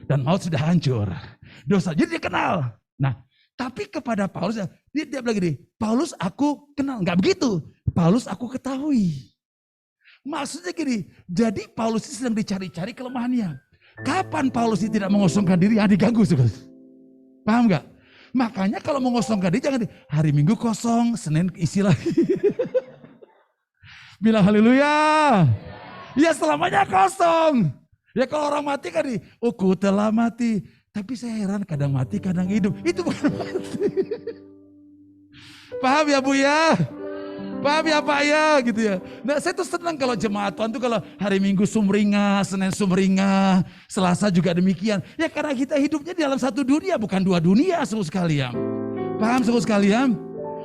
Dan maut sudah hancur. Dosa, jadi dia kenal. Nah, tapi kepada Paulus, dia bilang gini, Paulus aku kenal. Enggak begitu, Paulus aku ketahui. Maksudnya gini, jadi Paulus sedang dicari-cari kelemahannya. Kapan Paulus tidak mengosongkan diri, diganggu. Paham gak? Makanya kalau mengosongkan diri, jangan hari Minggu kosong, Senin isi lagi. Bilang haleluya. Ya selamanya kosong. Ya kalau orang mati kan ku telah mati. Tapi saya heran kadang mati kadang hidup. Itu bukan mati. Paham ya Bu ya? Paham ya Pak ya gitu ya. Nah saya tuh senang kalau jemaat Tuhan tuh kalau hari Minggu sumringah, Senin sumringah, Selasa juga demikian. Ya karena kita hidupnya di dalam satu dunia bukan dua dunia saudara sekalian. Paham saudara sekalian?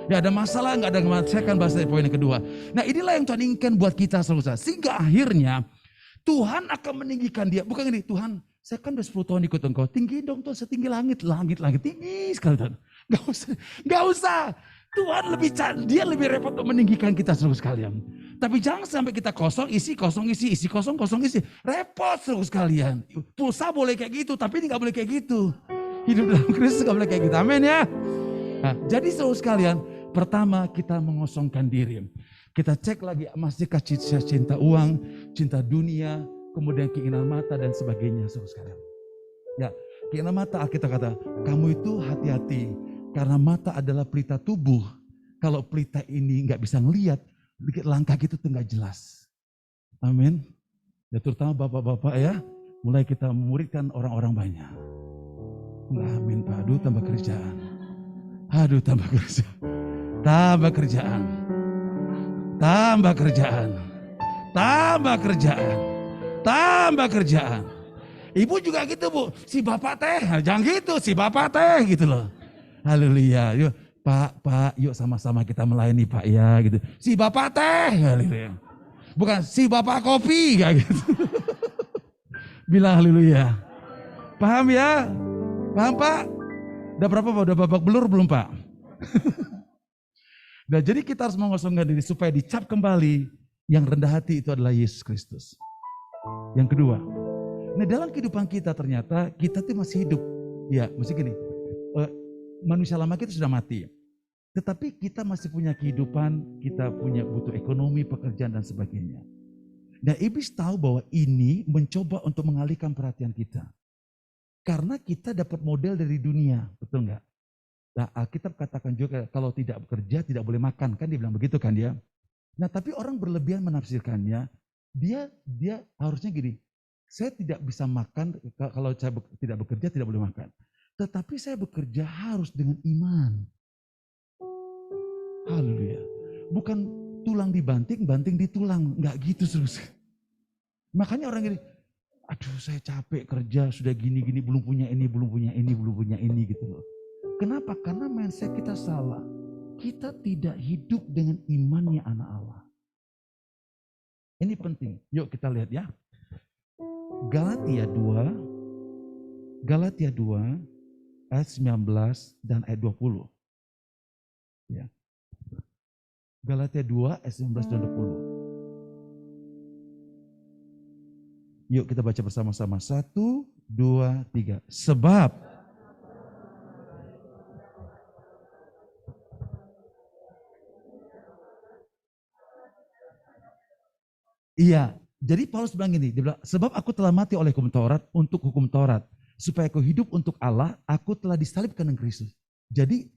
Ya ada masalah nggak ada masalah, saya akan bahas dari poin yang kedua. Nah inilah yang Tuhan inginkan buat kita saudara. Sehingga akhirnya Tuhan akan meninggikan dia. Bukan ini Tuhan saya kan udah 10 tahun ikut engkau. Tinggi dong Tuhan setinggi langit tinggi sekali Tuhan. Gak usah. Tuhan dia lebih repot untuk meninggikan kita saudara sekalian. Tapi jangan sampai kita kosong isi. Repot saudara sekalian. Pulsa boleh kayak gitu, tapi ini gak boleh kayak gitu. Hidup dalam Kristus gak boleh kayak gitu. Amin ya. Nah, jadi saudara sekalian, pertama kita mengosongkan diri. Kita cek lagi masihkah cinta uang, cinta dunia, kemudian keinginan mata dan sebagainya saudara sekalian. Ya, keinginan mata Alkitab kata, kamu itu hati-hati. Karena mata adalah pelita tubuh. Kalau pelita ini nggak bisa ngelihat, langkah kita tuh nggak jelas. Amin. Ya terutama bapak-bapak ya, mulai kita memuridkan orang-orang banyak. Amin Pak. Aduh tambah kerjaan. Tambah kerjaan. Ibu juga gitu Bu. Si bapak teh, jangan gitu. Si bapak teh gitu loh. Haleluya, yuk Pak, yuk sama-sama kita melayani Pak ya gitu. Si bapak teh, haleluya. Bukan si bapak kopi, kayak gitu. Bilang haleluya. Paham ya? Paham Pak? Udah berapa Pak? Udah babak belur belum Pak? Nah jadi kita harus mengosongkan diri supaya dicap kembali yang rendah hati itu adalah Yesus Kristus. Yang kedua, nah dalam kehidupan kita ternyata kita tuh masih hidup. Ya, mesti gini. Manusia lama kita sudah mati. Tetapi kita masih punya kehidupan, kita punya butuh ekonomi, pekerjaan dan sebagainya. Dan iblis tahu bahwa ini mencoba untuk mengalihkan perhatian kita. Karena kita dapat model dari dunia, betul nggak? Nah, Alkitab katakan juga kalau tidak bekerja tidak boleh makan, kan dia bilang begitu kan dia. Nah, tapi orang berlebihan menafsirkannya, dia harusnya gini, saya tidak bisa makan kalau saya tidak bekerja tidak boleh makan. Tetapi saya bekerja harus dengan iman. Haleluya. Bukan tulang dibanting, banting di tulang, enggak gitu terus. Makanya orang gini, aduh saya capek kerja, sudah gini-gini, belum punya ini, belum punya ini, belum punya ini gitu loh. Kenapa? Karena mindset kita salah. Kita tidak hidup dengan imannya anak Allah. Ini penting. Yuk kita lihat ya. Galatia 2 ayat 19 dan ayat 20. Ya. Galatia 2 ayat 19 dan 20. Yuk kita baca bersama-sama. 1, 2, 3. Sebab iya, jadi Paulus bilang gini, dia bilang, sebab aku telah mati oleh hukum Taurat untuk hukum Taurat, supaya aku hidup untuk Allah, aku telah disalibkan dengan Kristus. Jadi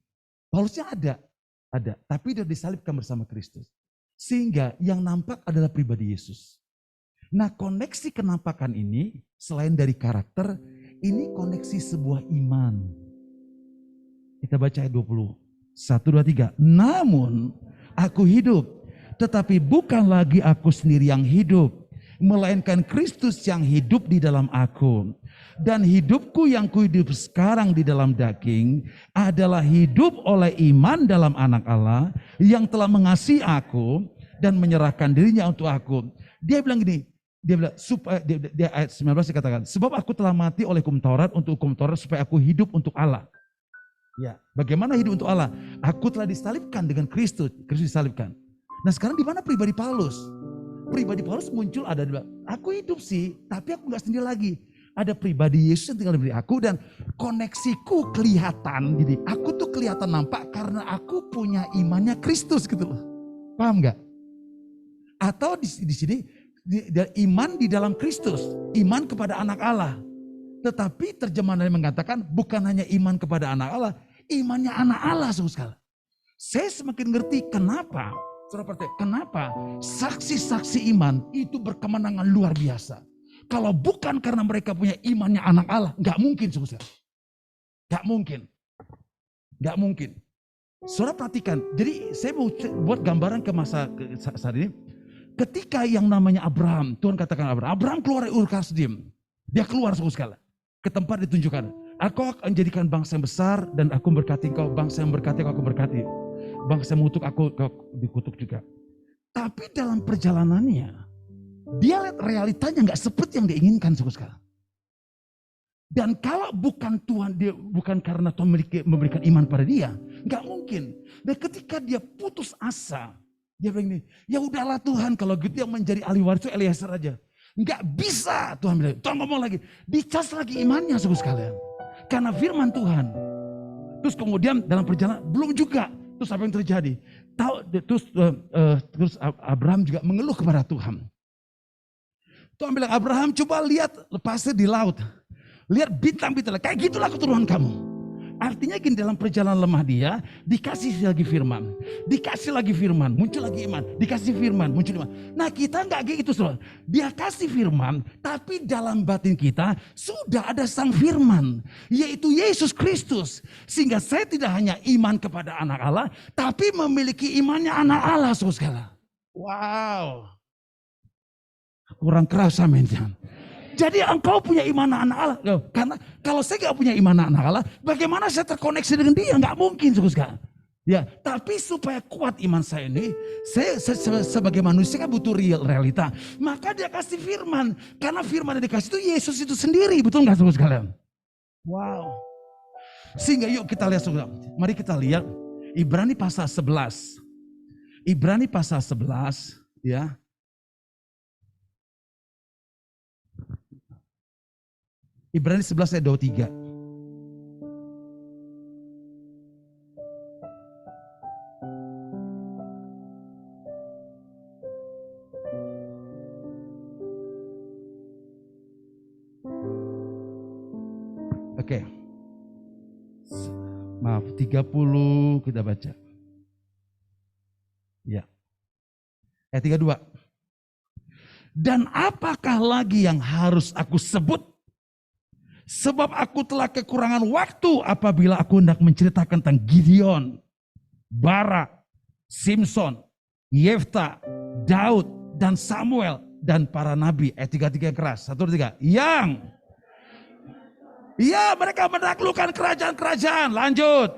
Paulusnya ada, tapi dia disalibkan bersama Kristus. Sehingga yang nampak adalah pribadi Yesus. Nah, koneksi kenampakan ini, selain dari karakter, ini koneksi sebuah iman. Kita baca ayat 20. 1, 2, 3. Namun aku hidup, tetapi bukan lagi aku sendiri yang hidup, melainkan Kristus yang hidup di dalam aku. Dan hidupku yang kuhidup sekarang di dalam daging adalah hidup oleh iman dalam anak Allah yang telah mengasihi aku dan menyerahkan dirinya untuk aku. Dia bilang gini, dia bilang supaya dia ayat 19 dikatakan, sebab aku telah mati oleh hukum Taurat untuk hukum Taurat supaya aku hidup untuk Allah. Ya, bagaimana hidup untuk Allah? Aku telah disalibkan dengan Kristus, Kristus disalibkan. Nah sekarang di mana pribadi Paulus? Pribadi Paulus muncul ada dua. Aku hidup sih, tapi aku nggak sendiri lagi. Ada pribadi Yesus yang tinggal di diri aku dan koneksiku kelihatan. Jadi aku tuh kelihatan nampak karena aku punya imannya Kristus gitu loh. Paham nggak? Atau di sini iman di dalam Kristus, iman kepada anak Allah. Tetapi terjemahan yang mengatakan bukan hanya iman kepada anak Allah, imannya anak Allah sekali. Saya semakin ngerti kenapa. Kenapa saksi-saksi iman itu berkemenangan luar biasa. Kalau bukan karena mereka punya imannya anak Allah, nggak mungkin, saudara. Nggak mungkin. Nggak mungkin. Saudara perhatikan, jadi saya mau buat gambaran ke masa saat ini. Ketika yang namanya Abraham, Tuhan katakan Abraham keluar dari Ur Kasdim. Dia keluar sekali ke tempat ditunjukkan. Aku akan menjadikan bangsa yang besar dan aku berkati engkau, bangsa yang berkati aku berkati. Bangsa yang mengutuk aku dikutuk juga. Tapi dalam perjalanannya, dia lihat realitanya nggak seperti yang diinginkan sekali. Dan kalau bukan Tuhan, dia bukan karena Tuhan memberikan iman pada dia, nggak mungkin. Dan ketika dia putus asa, dia bilang ini, ya udahlah Tuhan, kalau gitu yang menjadi ahli waris itu Eliezer aja. Nggak bisa, Tuhan bilang. Tuhan ngomong lagi, dicas lagi imannya sekalian. Karena firman Tuhan. Terus kemudian dalam perjalanan belum juga. Terus apa yang terjadi? Terus Abraham juga mengeluh kepada Tuhan. Tuhan bilang, Abraham coba lihat pasir di laut. Lihat bintang-bintang, kayak gitulah keturunan kamu. Artinya gini, dalam perjalanan lemah dia, dikasih lagi firman. Dikasih lagi firman, muncul lagi iman. Dikasih firman, muncul iman. Nah kita enggak gitu, saudara. Dia kasih firman, tapi dalam batin kita sudah ada sang firman. Yaitu Yesus Kristus. Sehingga saya tidak hanya iman kepada anak Allah, tapi memiliki imannya anak Allah, saudara. Wow. Kurang keras, amin. Jadi engkau punya iman anak Allah. Karena kalau saya nggak punya iman anak Allah, bagaimana saya terkoneksi dengan dia? Nggak mungkin, saudara. Ya, tapi supaya kuat iman saya ini, saya sebagai manusia kan butuh realita. Maka dia kasih firman. Karena firman yang dikasih itu Yesus itu sendiri, betul nggak saudara sekalian? Wow. Sehingga yuk kita lihat, saudara. Mari kita lihat Ibrani pasal 11. Ibrani pasal 11, ya. Ibrani 11 ayat 23. Oke. Maaf, 30 kita baca. Ya. Ayat 32. Dan apakah lagi yang harus aku sebut? Sebab aku telah kekurangan waktu apabila aku hendak menceritakan tentang Gideon, Barak, Simson, Yefta, Daud, dan Samuel, dan para nabi. Ayat 33 keras. 1, 2, 3. Ya, mereka menaklukkan kerajaan-kerajaan. Lanjut.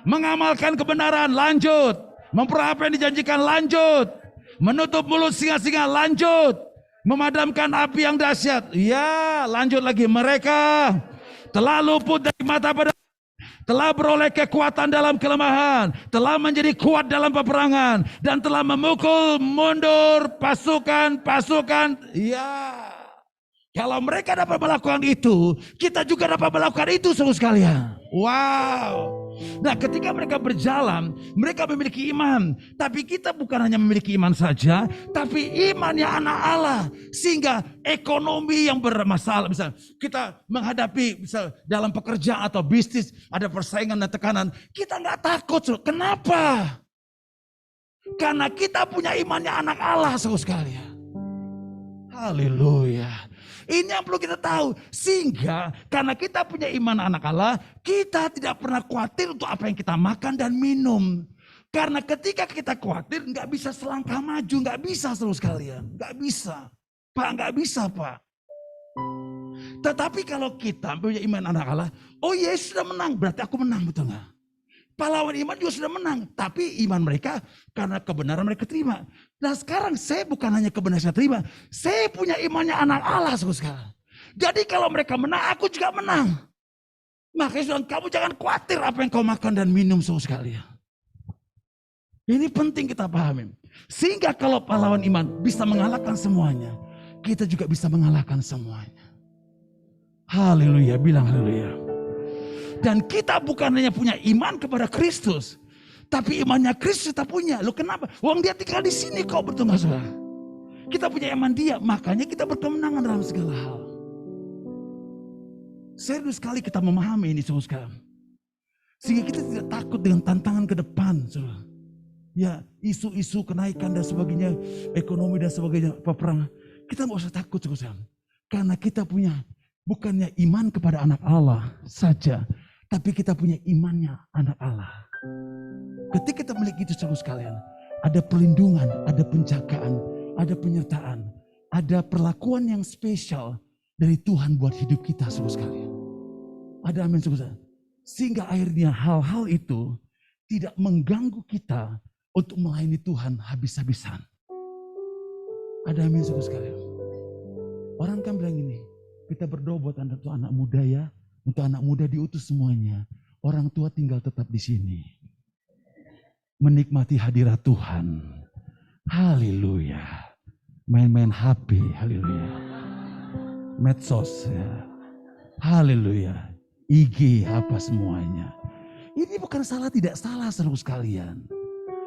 Mengamalkan kebenaran. Lanjut. Memperoleh apa yang dijanjikan. Lanjut. Menutup mulut singa-singa. Lanjut. Memadamkan api yang dahsyat. Ya, lanjut lagi. Mereka telah luput dari mata pada, telah beroleh kekuatan dalam kelemahan, telah menjadi kuat dalam peperangan, dan telah memukul mundur pasukan-pasukan. Ya, kalau mereka dapat melakukan itu, kita juga dapat melakukan itu, saudara sekalian. Wow. Nah, ketika mereka berjalan, mereka memiliki iman. Tapi kita bukan hanya memiliki iman saja, tapi imannya anak Allah. Sehingga ekonomi yang bermasalah, misalnya kita menghadapi misal dalam pekerjaan atau bisnis, ada persaingan dan tekanan, kita nggak takut. Kenapa? Karena kita punya imannya anak Allah, saudara sekalian. Haleluya. Ini yang perlu kita tahu. Sehingga karena kita punya iman anak Allah, kita tidak pernah khawatir untuk apa yang kita makan dan minum. Karena ketika kita khawatir, nggak bisa selangkah maju, nggak bisa, saudara sekalian, nggak bisa, Pak, nggak bisa, Pak. Tetapi kalau kita punya iman anak Allah, oh Yesus sudah menang, berarti aku menang, betul nggak? Pahlawan iman juga sudah menang, tapi iman mereka karena kebenaran mereka terima. Nah sekarang saya bukan hanya kebenaran saya terima, saya punya imannya anak Allah sekarang. Jadi kalau mereka menang, aku juga menang. Makanya kamu jangan khawatir apa yang kau makan dan minum sekalian. Ini penting kita pahami. Sehingga kalau pahlawan iman bisa mengalahkan semuanya, kita juga bisa mengalahkan semuanya. Haleluya, bilang haleluya. Dan kita bukan hanya punya iman kepada Kristus, tapi imannya Kristus kita punya. Loh kenapa? Wong dia tinggal di sini kok, betul nggak saudara? Kita punya iman dia, makanya kita berkemenangan dalam segala hal. Serius sekali kita memahami ini saudara. Sehingga kita tidak takut dengan tantangan ke depan, saudara. Ya, isu-isu kenaikan dan sebagainya, ekonomi dan sebagainya, peperangan. Kita nggak usah takut saudara. Karena kita punya bukannya iman kepada anak Allah saja, tapi kita punya imannya anak Allah. Ketika kita memiliki itu saudara sekalian, ada perlindungan, ada penjagaan, ada penyertaan, ada perlakuan yang spesial dari Tuhan buat hidup kita saudara sekalian. Ada amin saudara. Sehingga akhirnya hal-hal itu tidak mengganggu kita untuk melayani Tuhan habis-habisan. Ada amin saudara sekalian. Orang kan bilang gini, kita berdoa buat anak muda ya. Untuk anak muda diutus semuanya. Orang tua tinggal tetap di sini. Menikmati hadirat Tuhan. Haleluya. Main-main HP. Haleluya. Medsos ya. Haleluya. IG apa semuanya. Ini bukan salah, tidak salah saudara sekalian.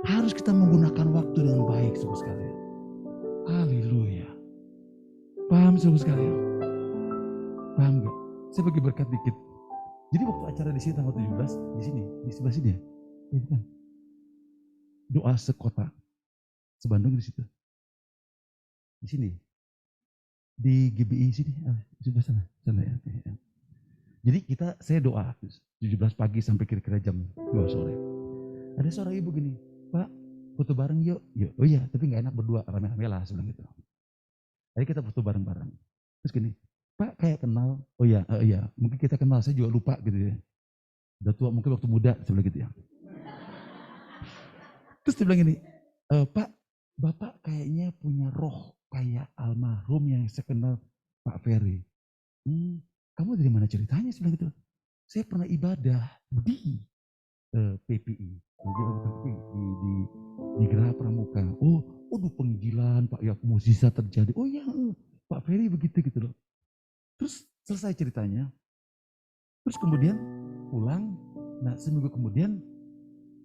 Harus kita menggunakan waktu dengan baik saudara sekalian. Haleluya. Paham saudara sekalian? Paham gak? Saya bagi berkat dikit. Jadi waktu acara di sini tanggal 17, di sini, di sebelah sini ya. Ini kan. Doa sekota. Sebandung di situ. Di sini. Di GBI sini, sebelah sana. Sana ya. Jadi saya doa 17 pagi sampai kira-kira jam 2 sore. Ada seorang ibu gini, Pak, foto bareng yuk. Oh iya, tapi gak enak berdua, rame-rame lah sebelum itu. Jadi kita foto bareng-bareng. Terus gini, Pak kayak kenal, oh iya, mungkin kita kenal, saya juga lupa gitu ya. Udah tua, mungkin waktu muda, sebelah gitu ya. Terus dia bilang gini, Pak, Bapak kayaknya punya roh kayak almarhum yang saya kenal Pak Ferry. Kamu dari mana ceritanya? Sebelah gitu. Saya pernah ibadah di PPI, di Geraha Pramuka. Oh, penginjilan Pak, ya mukjizat terjadi. Oh ya, Pak Ferry begitu gitu loh. Terus selesai ceritanya, terus kemudian pulang, nah seminggu kemudian,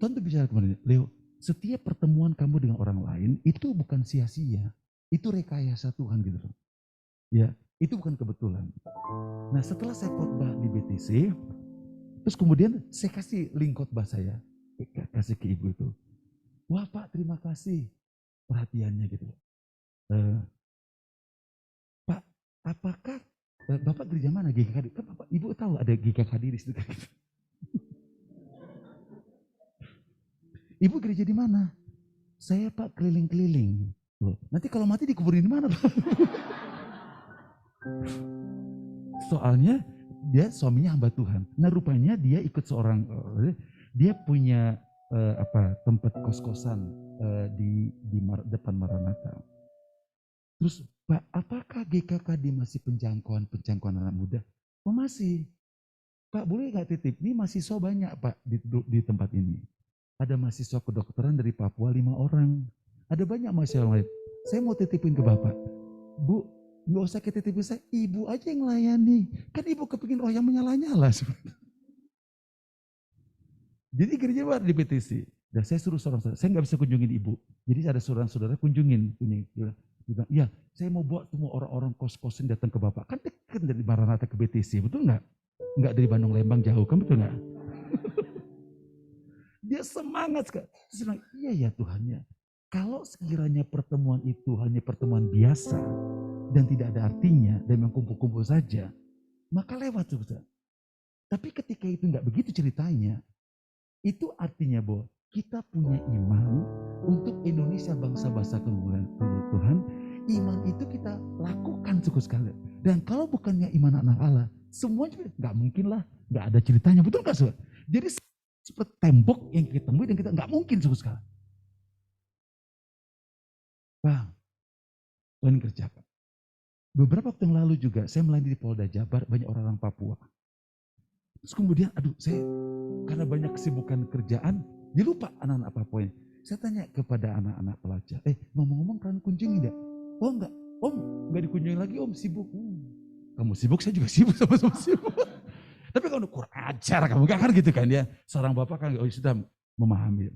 Tuhan tuh bicara kemarin, Leo, setiap pertemuan kamu dengan orang lain, itu bukan sia-sia, itu rekayasa Tuhan gitu loh. Ya, itu bukan kebetulan. Nah setelah saya khotbah di BTC, Terus kemudian saya kasih link khotbah saya, kasih ke ibu itu. Wah Pak, terima kasih perhatiannya gitu. Pak, apakah Bapak gereja mana GKKD? Kan Bapak, Ibu tahu ada GKKD di situ. Ibu gereja di mana? Saya Pak keliling-keliling. Nanti kalau mati dikuburin di mana Pak? Soalnya dia suaminya hamba Tuhan. Nah rupanya dia ikut seorang, dia punya tempat kos-kosan di depan Maranatha. Terus Pak, apakah GKKD masih penjangkauan anak muda? Oh masih. Pak boleh gak titip? Ini mahasiswa banyak Pak di tempat ini. Ada mahasiswa kedokteran dari Papua 5 orang. Ada banyak mahasiswa lain. Saya mau titipin ke Bapak. Bu, gak usah titipin saya, Ibu aja yang layani. Kan Ibu kepingin roh yang menyala-nyala. Jadi gereja baru di PTC. Dan saya suruh saudara, saya gak bisa kunjungin Ibu. Jadi ada saudara-saudara kunjungin. Dia bilang, iya saya mau buat semua orang-orang kos-kosin datang ke Bapak. Kan dekat dari Maranatha ke BTC, betul gak? Enggak dari Bandung Lembang jauh, kan betul gak? Dia semangat sekali. Dia bilang, iya ya Tuhan ya. Kalau sekiranya pertemuan itu hanya pertemuan biasa dan tidak ada artinya dan memang kumpul-kumpul saja, maka lewat saudara. Tapi ketika itu enggak begitu ceritanya, itu artinya bahwa kita punya iman untuk Indonesia bangsa-bangsa kemuliaan Tuhan. Iman itu kita lakukan cukup sekali. Dan kalau bukannya iman anak Allah, semuanya enggak mungkin lah, enggak ada ceritanya, betul enggak saudara? Jadi seperti tembok yang kita temui dan kita nggak mungkin cukup sekali. Bang, Tuhan kerjakan. Beberapa waktu yang lalu juga saya melayani di Polda Jabar, banyak orang-orang Papua. Terus kemudian, saya karena banyak kesibukan kerjaan, dia lupa anak-anak Papua ini. Saya tanya kepada anak-anak pelajar, ngomong-ngomong kalian kunjungi enggak? Oh enggak, Om enggak dikunjungi lagi Om, sibuk. Kamu sibuk, saya juga sibuk, sama-sama sibuk. Tapi kalau kurang ajar kamu kan gitu kan ya. Seorang bapak kan sudah memahami.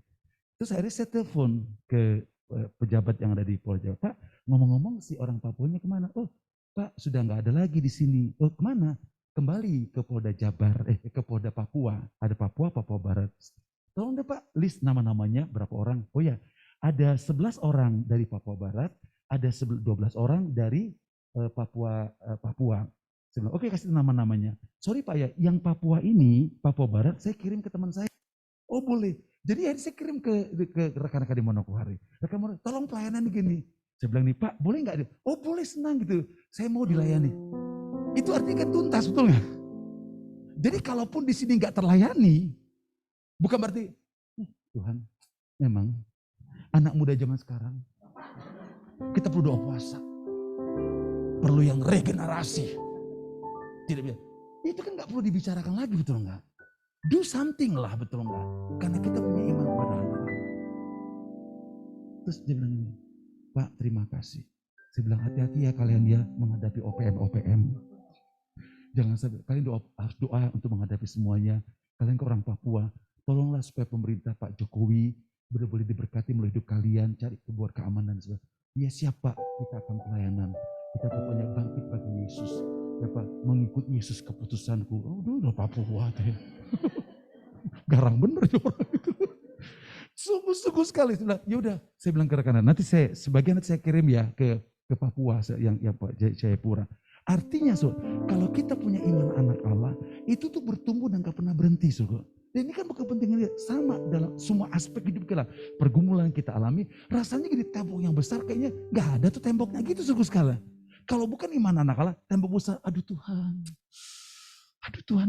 Terus akhirnya saya telepon ke pejabat yang ada di Polda. Pak, ngomong-ngomong si orang Papuanya kemana? Oh Pak, sudah nggak ada lagi di sini. Oh kemana? Kembali ke Polda Jabar, ke Polda Papua. Ada Papua, Papua Barat. Tolong deh Pak, list nama-namanya berapa orang. Oh ya, ada 11 orang dari Papua Barat, ada 12 orang dari Papua. Oke, kasih nama-namanya. Sorry Pak ya, yang Papua ini, Papua Barat, saya kirim ke teman saya. Oh boleh. Jadi saya kirim ke rekan-rekan di Manokwari. Rekan Manokwari, tolong pelayanan gini. Saya bilang nih Pak, boleh nggak? Oh boleh, senang gitu. Saya mau dilayani. Itu artinya kan tuntas, betul nggak? Jadi kalaupun di sini nggak terlayani, bukan berarti Tuhan, memang anak muda zaman sekarang kita perlu doa puasa, perlu yang regenerasi. Tidak bisa. Itu kan nggak perlu dibicarakan lagi, betul nggak? Do something lah, betul nggak? Karena kita punya iman pada Allah. Terus dia bilang ini, Pak terima kasih. Saya bilang hati-hati ya kalian ya menghadapi OPM. Jangan sampai kalian harus doa untuk menghadapi semuanya. Kalian ke orang Papua, tolonglah supaya pemerintah Pak Jokowi boleh diberkati melalui hidup kalian, cari buat keamanan dan sebagainya. Ya siapa kita akan pelayanan. Kita pokoknya bangkit bagi Yesus. Dapat mengikut Yesus keputusanku. Oh udah Papua deh. Garang bener ya orang itu. Sungguh-sungguh sekali. Ya udah, saya bilang ke rekan, nanti sebagian saya kirim ya ke Papua yang Pak Jayapura. Artinya kalau kita punya iman anak Allah, itu tuh bertumbuh dan gak pernah berhenti. Dan ini kan bukan pentingnya sama dalam semua aspek hidup kita. Pergumulan kita alami, rasanya jadi tembok yang besar kayaknya gak ada tuh temboknya gitu sungguh sekali. Kalau bukan iman anak Allah, tembok besar, aduh Tuhan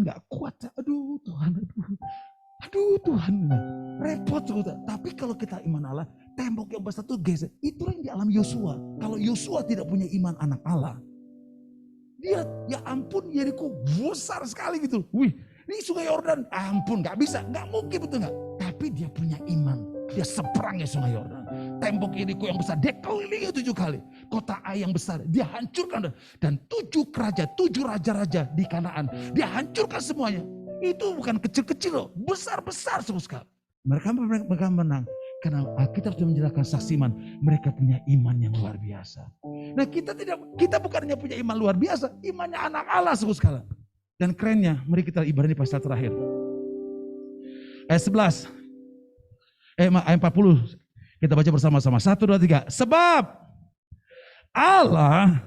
gak kuat, aduh Tuhan, repot. Tapi kalau kita iman Allah, tembok yang besar tuh geser. Itulah yang dialami Yosua. Kalau Yosua tidak punya iman anak Allah, dia ya ampun Yeriko besar sekali gitu. Wih, ini sungai Yordan, ampun gak bisa, gak mungkin, betul gak? Tapi dia punya iman, dia seberang ya sungai Yordan. Tembok Yeriko yang besar, dia kelilingi 7 kali. Kota Ai yang besar, dia hancurkan. Dan 7 raja-raja di Kanaan, dia hancurkan semuanya. Itu bukan kecil-kecil loh, besar-besar sekali. Mereka menang. Karena Alkitab sudah menjelaskan saksi iman, mereka punya iman yang luar biasa. Nah kita bukan hanya punya iman luar biasa, imannya anak Allah sekali. Dan kerennya, mari kita ibaratnya pasal terakhir. Ayat 11. Ayat 40. Kita baca bersama-sama. 1, 2, 3. Sebab Allah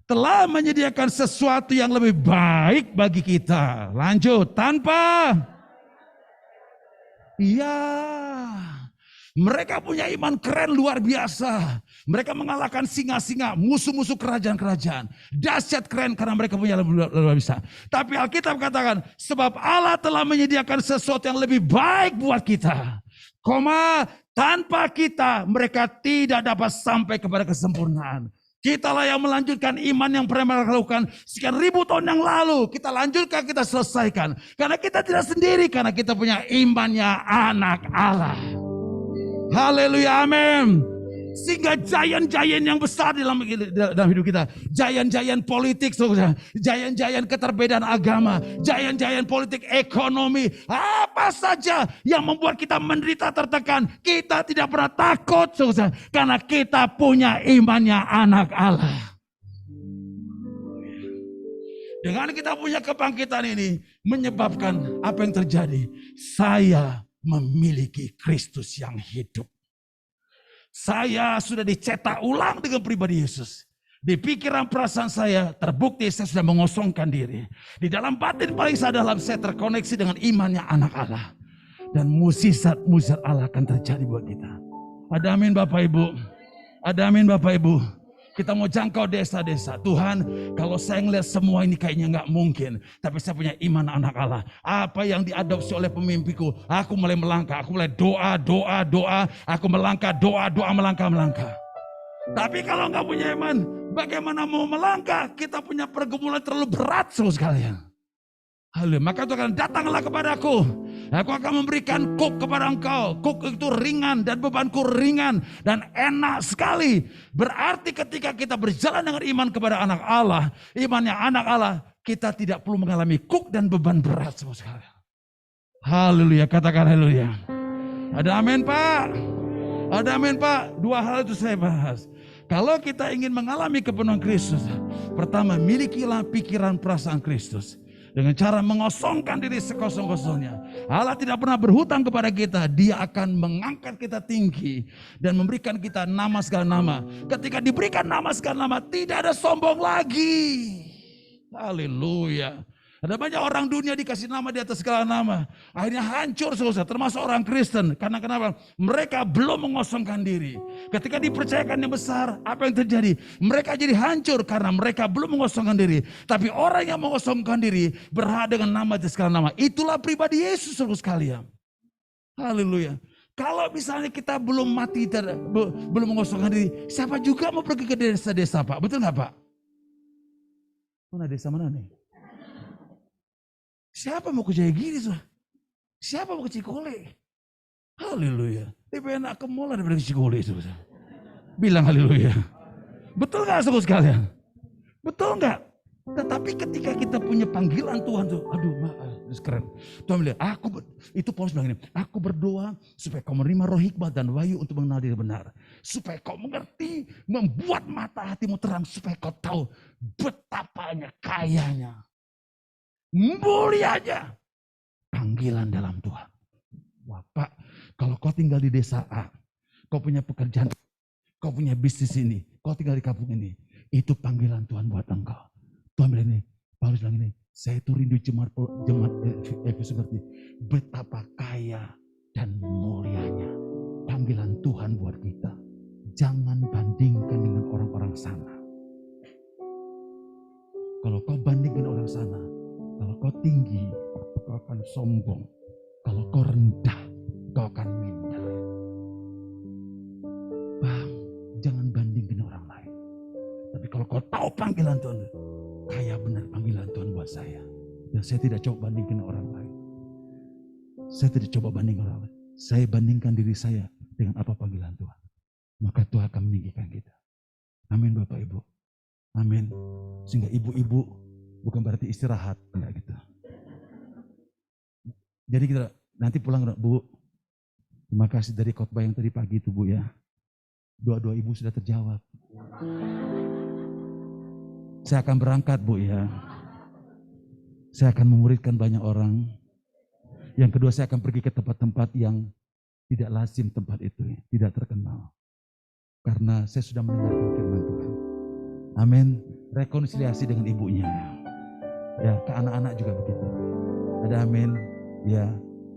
telah menyediakan sesuatu yang lebih baik bagi kita. Lanjut. Tanpa. Ya. Mereka punya iman keren luar biasa. Mereka mengalahkan singa-singa, musuh-musuh kerajaan-kerajaan. Dahsyat keren karena mereka punya luar biasa. Tapi Alkitab katakan, sebab Allah telah menyediakan sesuatu yang lebih baik buat kita. Tanpa kita mereka tidak dapat sampai kepada kesempurnaan. Kitalah yang melanjutkan iman yang pernah mereka lakukan sekian ribu tahun yang lalu. Kita lanjutkan, kita selesaikan. Karena kita tidak sendiri, karena kita punya imannya anak Allah. Haleluya, amin. Sehingga giant-giant yang besar dalam hidup kita. Giant-giant politik, giant-giant keterbedaan agama, giant-giant politik ekonomi. Apa saja yang membuat kita menderita tertekan. Kita tidak pernah takut, karena kita punya imannya anak Allah. Dengan kita punya kebangkitan ini, menyebabkan apa yang terjadi. Saya memiliki Kristus yang hidup. Saya sudah dicetak ulang dengan pribadi Yesus. Di pikiran perasaan saya terbukti saya sudah mengosongkan diri. Di dalam batin paling dalam saya terkoneksi dengan imannya anak Allah. Dan mukjizat Allah akan terjadi buat kita. Ada amin Bapak Ibu. Ada amin Bapak Ibu. Kita mau jangkau desa-desa. Tuhan, kalau saya ngelihat semua ini kayaknya nggak mungkin. Tapi saya punya iman anak Allah. Apa yang diadopsi oleh pemimpiku, aku mulai melangkah. Aku mulai doa. Aku melangkah, doa, melangkah. Tapi kalau nggak punya iman, bagaimana mau melangkah? Kita punya pergumulan terlalu berat sekalian. Haleluya. Maka Tuhan, datanglah kepadaku. Aku akan memberikan kuk kepada engkau. Kuk itu ringan dan bebanku ringan dan enak sekali. Berarti ketika kita berjalan dengan iman kepada anak Allah, imannya anak Allah, kita tidak perlu mengalami kuk dan beban berat semua sekali. Haleluya, katakan haleluya. Ada amin Pak? Ada amin Pak? 2 hal itu saya bahas. Kalau kita ingin mengalami kepenuhan Kristus, pertama milikilah pikiran perasaan Kristus. Dengan cara mengosongkan diri sekosong-kosongnya. Allah tidak pernah berhutang kepada kita. Dia akan mengangkat kita tinggi. Dan memberikan kita nama segala nama. Ketika diberikan nama segala nama, tidak ada sombong lagi. Haleluya. Ada banyak orang dunia dikasih nama di atas segala nama. Akhirnya hancur saudara, termasuk orang Kristen. Karena kenapa? Mereka belum mengosongkan diri. Ketika dipercayakan yang besar, apa yang terjadi? Mereka jadi hancur karena mereka belum mengosongkan diri. Tapi orang yang mengosongkan diri berhak dengan nama di segala nama. Itulah pribadi Yesus saudara sekalian. Haleluya. Kalau misalnya kita belum mati, belum mengosongkan diri, siapa juga mau pergi ke desa-desa Pak? Betul nggak Pak? Mana desa mana nih? Siapa mau ke Jayagiri? Siapa mau ke Cikole? Haleluya. Lebih enak ke mall daripada ke Cikole. Bilang haleluya. Betul gak saudara sekalian? Betul gak? Tetapi ketika kita punya panggilan Tuhan tuh, aduh keren. Tuhan bilang, itu Paulus bilang ini, aku berdoa supaya kau menerima roh hikmat dan wahyu untuk mengenal diri benar. Supaya kau mengerti, membuat mata hatimu terang, supaya kau tahu betapanya kayanya. Mulianya panggilan dalam Tuhan. Wah Pak, kalau kau tinggal di desa A, kau punya pekerjaan, kau punya bisnis ini, kau tinggal di kampung ini, itu panggilan Tuhan buat engkau. Tuhan bilang ini, Paulus bilang ini, saya itu rindu jemaat Efesus ngerti betapa kaya dan mulianya panggilan Tuhan buat kita. Jangan bandingkan dengan orang-orang sana. Kalau kau bandingkan orang sana, kalau kau tinggi, kau akan sombong. Kalau kau rendah, kau akan minder. Bang, jangan bandingkan orang lain. Tapi kalau kau tahu panggilan Tuhan, kaya benar panggilan Tuhan buat saya. Dan saya tidak coba bandingkan orang lain. Saya tidak coba bandingkan orang lain. Saya bandingkan diri saya dengan apa panggilan Tuhan. Maka Tuhan akan meninggikan kita. Amin Bapak Ibu. Amin. Sehingga ibu-ibu bukan berarti istirahat, enggak gitu. Jadi kita nanti pulang Bu. Terima kasih dari khotbah yang tadi pagi itu Bu ya. Doa-doa ibu sudah terjawab. Saya akan berangkat Bu ya. Saya akan memuridkan banyak orang. Yang kedua, saya akan pergi ke tempat-tempat yang tidak lazim, tempat itu tidak terkenal. Karena saya sudah mendengarkan firman Tuhan. Amin. Rekonsiliasi dengan ibunya. Ya, ke anak-anak juga begitu. Ada amin. Ya,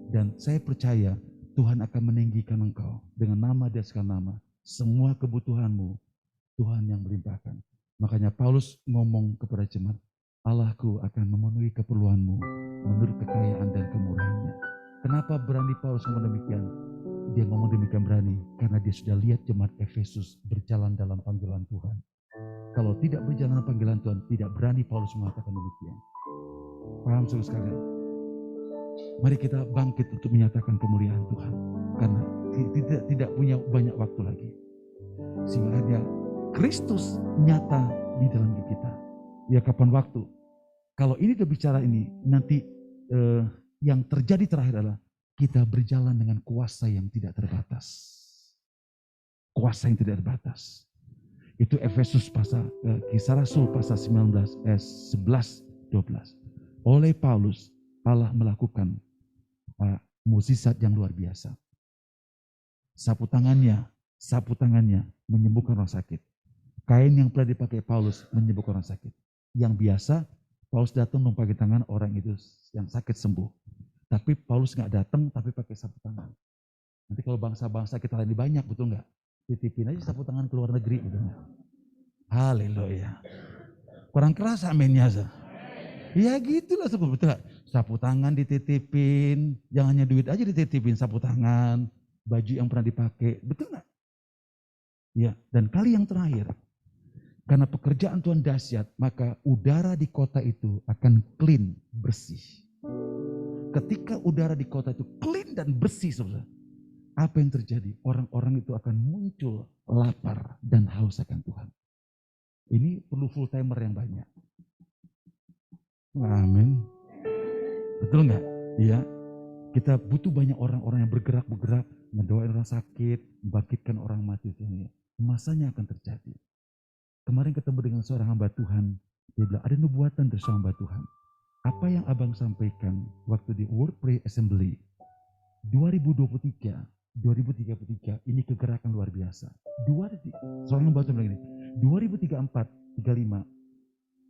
dan saya percaya Tuhan akan meninggikan engkau dengan nama di atas nama. Semua kebutuhanmu Tuhan yang melimpahkan. Makanya Paulus ngomong kepada jemaat, Allahku akan memenuhi keperluanmu menurut kekayaan dan kemurahannya. Kenapa berani Paulus ngomong demikian? Dia ngomong demikian berani karena dia sudah lihat jemaat Efesus berjalan dalam panggilan Tuhan. Kalau tidak berjalan dalam panggilan Tuhan, tidak berani Paulus mengatakan demikian. Paham saudara sekalian? Mari kita bangkit untuk menyatakan kemuliaan Tuhan. Karena tidak punya banyak waktu lagi. Sehingga hanya Kristus nyata di dalam diri kita. Ya kapan waktu? Kalau ini udah bicara ini, nanti yang terjadi terakhir adalah kita berjalan dengan kuasa yang tidak terbatas. Kuasa yang tidak terbatas. Itu Efesus pasal Kisah Rasul pasal 19 11 12. Oleh Paulus Allah melakukan mukjizat yang luar biasa. Sapu tangannya menyembuhkan orang sakit. Kain yang pernah dipakai Paulus menyembuhkan orang sakit. Yang biasa Paulus datang memakai tangan orang itu yang sakit sembuh. Tapi Paulus nggak datang tapi pakai sapu tangan. Nanti kalau bangsa-bangsa kita lagi banyak, betul nggak? Titipin aja sapu tangan ke luar negeri, betul nggak? Haleluya. Kurang keras aminnya. Ya gitulah betul gak? Sapu tangan dititipin, jangan hanya duit aja dititipin, sapu tangan, baju yang pernah dipakai, betul gak? Ya, dan kali yang terakhir, karena pekerjaan Tuhan dahsyat, maka udara di kota itu akan clean, bersih. Ketika udara di kota itu clean dan bersih, saudara, apa yang terjadi? Orang-orang itu akan muncul lapar dan haus akan Tuhan. Ini perlu full timer yang banyak. Amin. Betul nggak? Iya. Kita butuh banyak orang-orang yang bergerak, ngedoain orang sakit, membangkitkan orang mati. Masanya akan terjadi. Kemarin ketemu dengan seorang hamba Tuhan, dia bilang ada nubuatan dari seorang hamba Tuhan. Apa yang abang sampaikan waktu di World Prayer Assembly 2023, 2033 ini kegerakan luar biasa. Seorang hamba Tuhan bilang ini, 2034, 35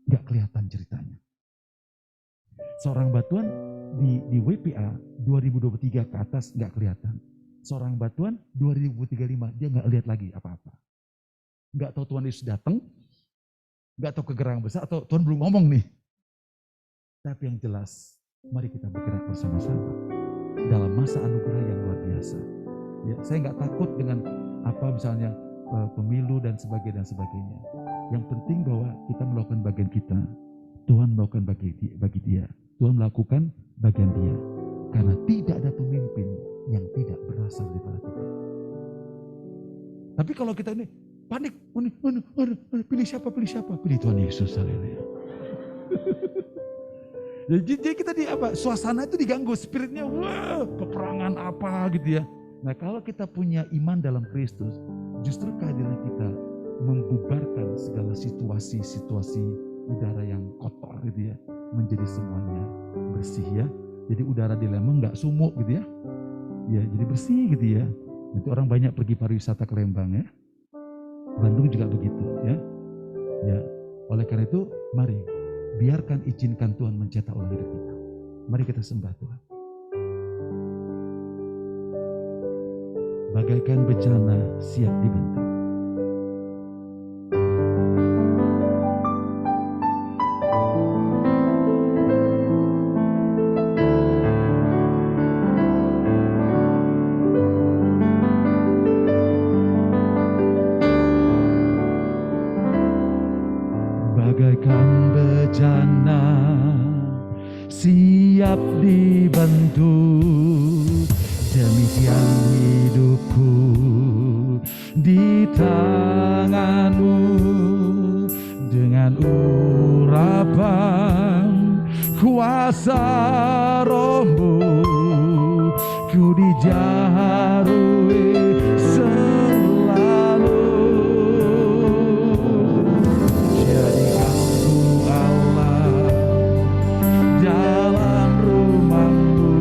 nggak kelihatan ceritanya. Seorang batuan di WPA 2023 ke atas nggak kelihatan. Seorang batuan 2035 dia nggak lihat lagi apa-apa. Nggak tahu Tuhan Yesus datang, nggak tahu kegerakan besar atau Tuhan belum ngomong nih. Tapi yang jelas, mari kita bergerak bersama-sama dalam masa anugerah yang luar biasa. Ya, saya nggak takut dengan apa misalnya pemilu dan sebagainya. Yang penting bahwa kita melakukan bagian kita. Tuhan melakukan bagi dia. Tuhan melakukan bagian dia. Karena tidak ada pemimpin yang tidak berasal daripada Tuhan. Tapi kalau kita ini panik, pilih siapa? Pilih Tuhan Yesus. Haleluya. Jadi kita suasana itu diganggu, spiritnya, wah peperangan apa gitu ya. Nah kalau kita punya iman dalam Kristus, justru kehadiran kita membubarkan segala situasi udara yang kotor gitu ya, menjadi semuanya bersih ya. Jadi udara di Lembang nggak sumuk gitu ya, ya jadi bersih gitu ya. Nanti orang banyak pergi pariwisata ke Lembang ya. Bandung juga begitu ya. Ya, oleh karena itu mari izinkan Tuhan mencetak ulang hidup kita. Mari kita sembah Tuhan. Bagaikan bencana siap dibentuk. Bagaikan bejana siap dibentuk, demikian hidupku di tanganmu. Dengan urapan kuasa Roh-Mu, ku dijarui selalu. Jadikan ku Allah dalam rumah-Mu,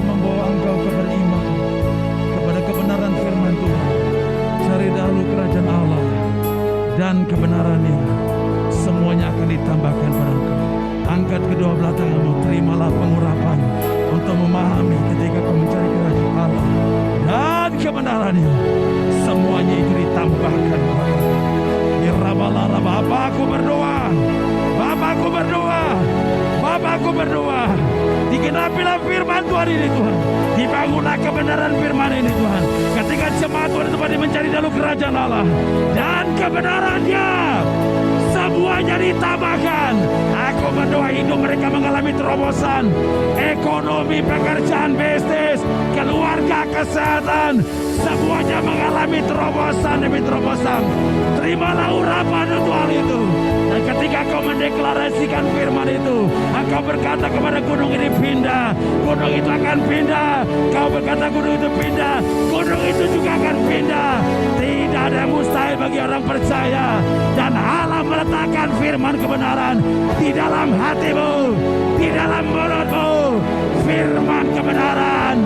akan membawa engkau ke beriman kepada kebenaran firman Tuhan. Cari dahulu kerajaan Allah dan kebenarannya, semuanya akan ditambahkan pada engkau. Angkat kedua belah tanganmu, terimalah pengurapan untuk memahami ketika kau mencari kerajaan Allah dan kebenarannya, semuanya itu ditambahkan kepadamu. Bapakku berdoa, Bapakku berdoa, Bapakku berdoa, digenapilah firman Tuhan ini Tuhan, dibangunlah kebenaran firman ini Tuhan. Ketika jemaat Tuhan itu pada mencari dahulu kerajaan Allah dan kebenarannya, semuanya ditambahkan. Aku berdoa hidup mereka mengalami terobosan, ekonomi, pekerjaan, bisnis, keluarga, kesehatan, semuanya mengalami terobosan demi terobosan. Terimalah urapan untuk hal itu. Dan ketika kau mendeklarasikan firman itu, engkau berkata kepada gunung ini pindah, gunung itu akan pindah. Kau berkata gunung itu pindah, gunung itu juga akan pindah. Tidak ada yang mustahil bagi orang percaya. Dan Allah meletakkan firman kebenaran di dalam hatimu, di dalam mulutmu. Firman kebenaran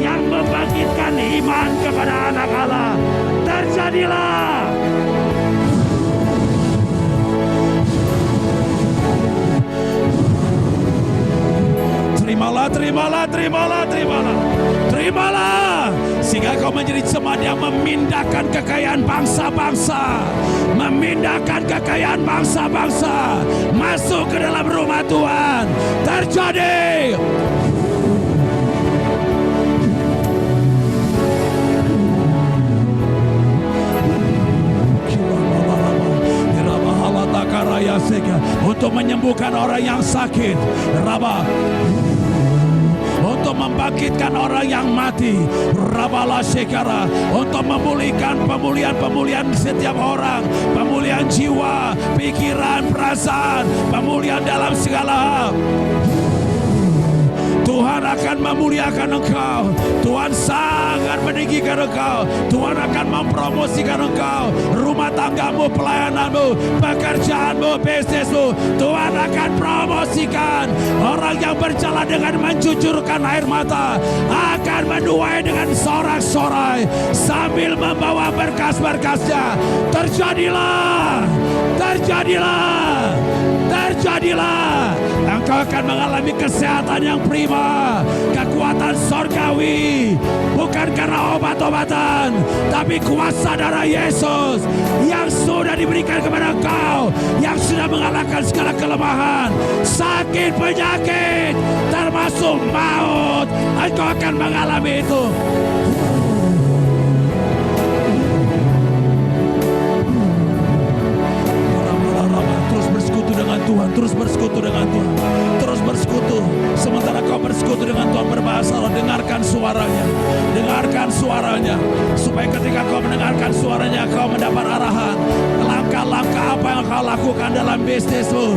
yang membangkitkan iman kepada anak Allah. Terjadilah. Terimalah, terimalah, terimalah, terimalah, terimalah, sehingga kau menjadi jemaat yang memindahkan kekayaan bangsa-bangsa, memindahkan kekayaan bangsa-bangsa masuk ke dalam rumah Tuhan. Terjadi. Untuk menyembuhkan orang yang sakit, Rabah, untuk membangkitkan orang yang mati, Rabala Shekara, untuk memulihkan pemulihan setiap orang, pemulihan jiwa, pikiran, perasaan, pemulihan dalam segala hal. Tuhan akan memuliakan engkau. Tuhan sangat meninggikan engkau. Tuhan akan mempromosikan engkau. Rumah tanggamu, pelayananmu, pekerjaanmu, bisnismu, Tuhan akan promosikan. Orang yang berjalan dengan mencucurkan air mata akan menuai dengan sorak-sorai sambil membawa berkas-berkasnya. Terjadilah, terjadilah, terjadilah. Engkau akan mengalami kesehatan yang prima, kekuatan sorgawi, bukan karena obat-obatan, tapi kuasa darah Yesus yang sudah diberikan kepada engkau, yang sudah mengalahkan segala kelemahan, sakit, penyakit, termasuk maut. Engkau akan mengalami itu. Tuhan, terus bersekutu dengan Tuhan, terus bersekutu. Sementara kau bersekutu dengan Tuhan, berbahasa roh, dengarkan suaranya, dengarkan suaranya, supaya ketika kau mendengarkan suaranya, kau mendapat arahan langkah-langkah apa yang kau lakukan dalam bisnismu,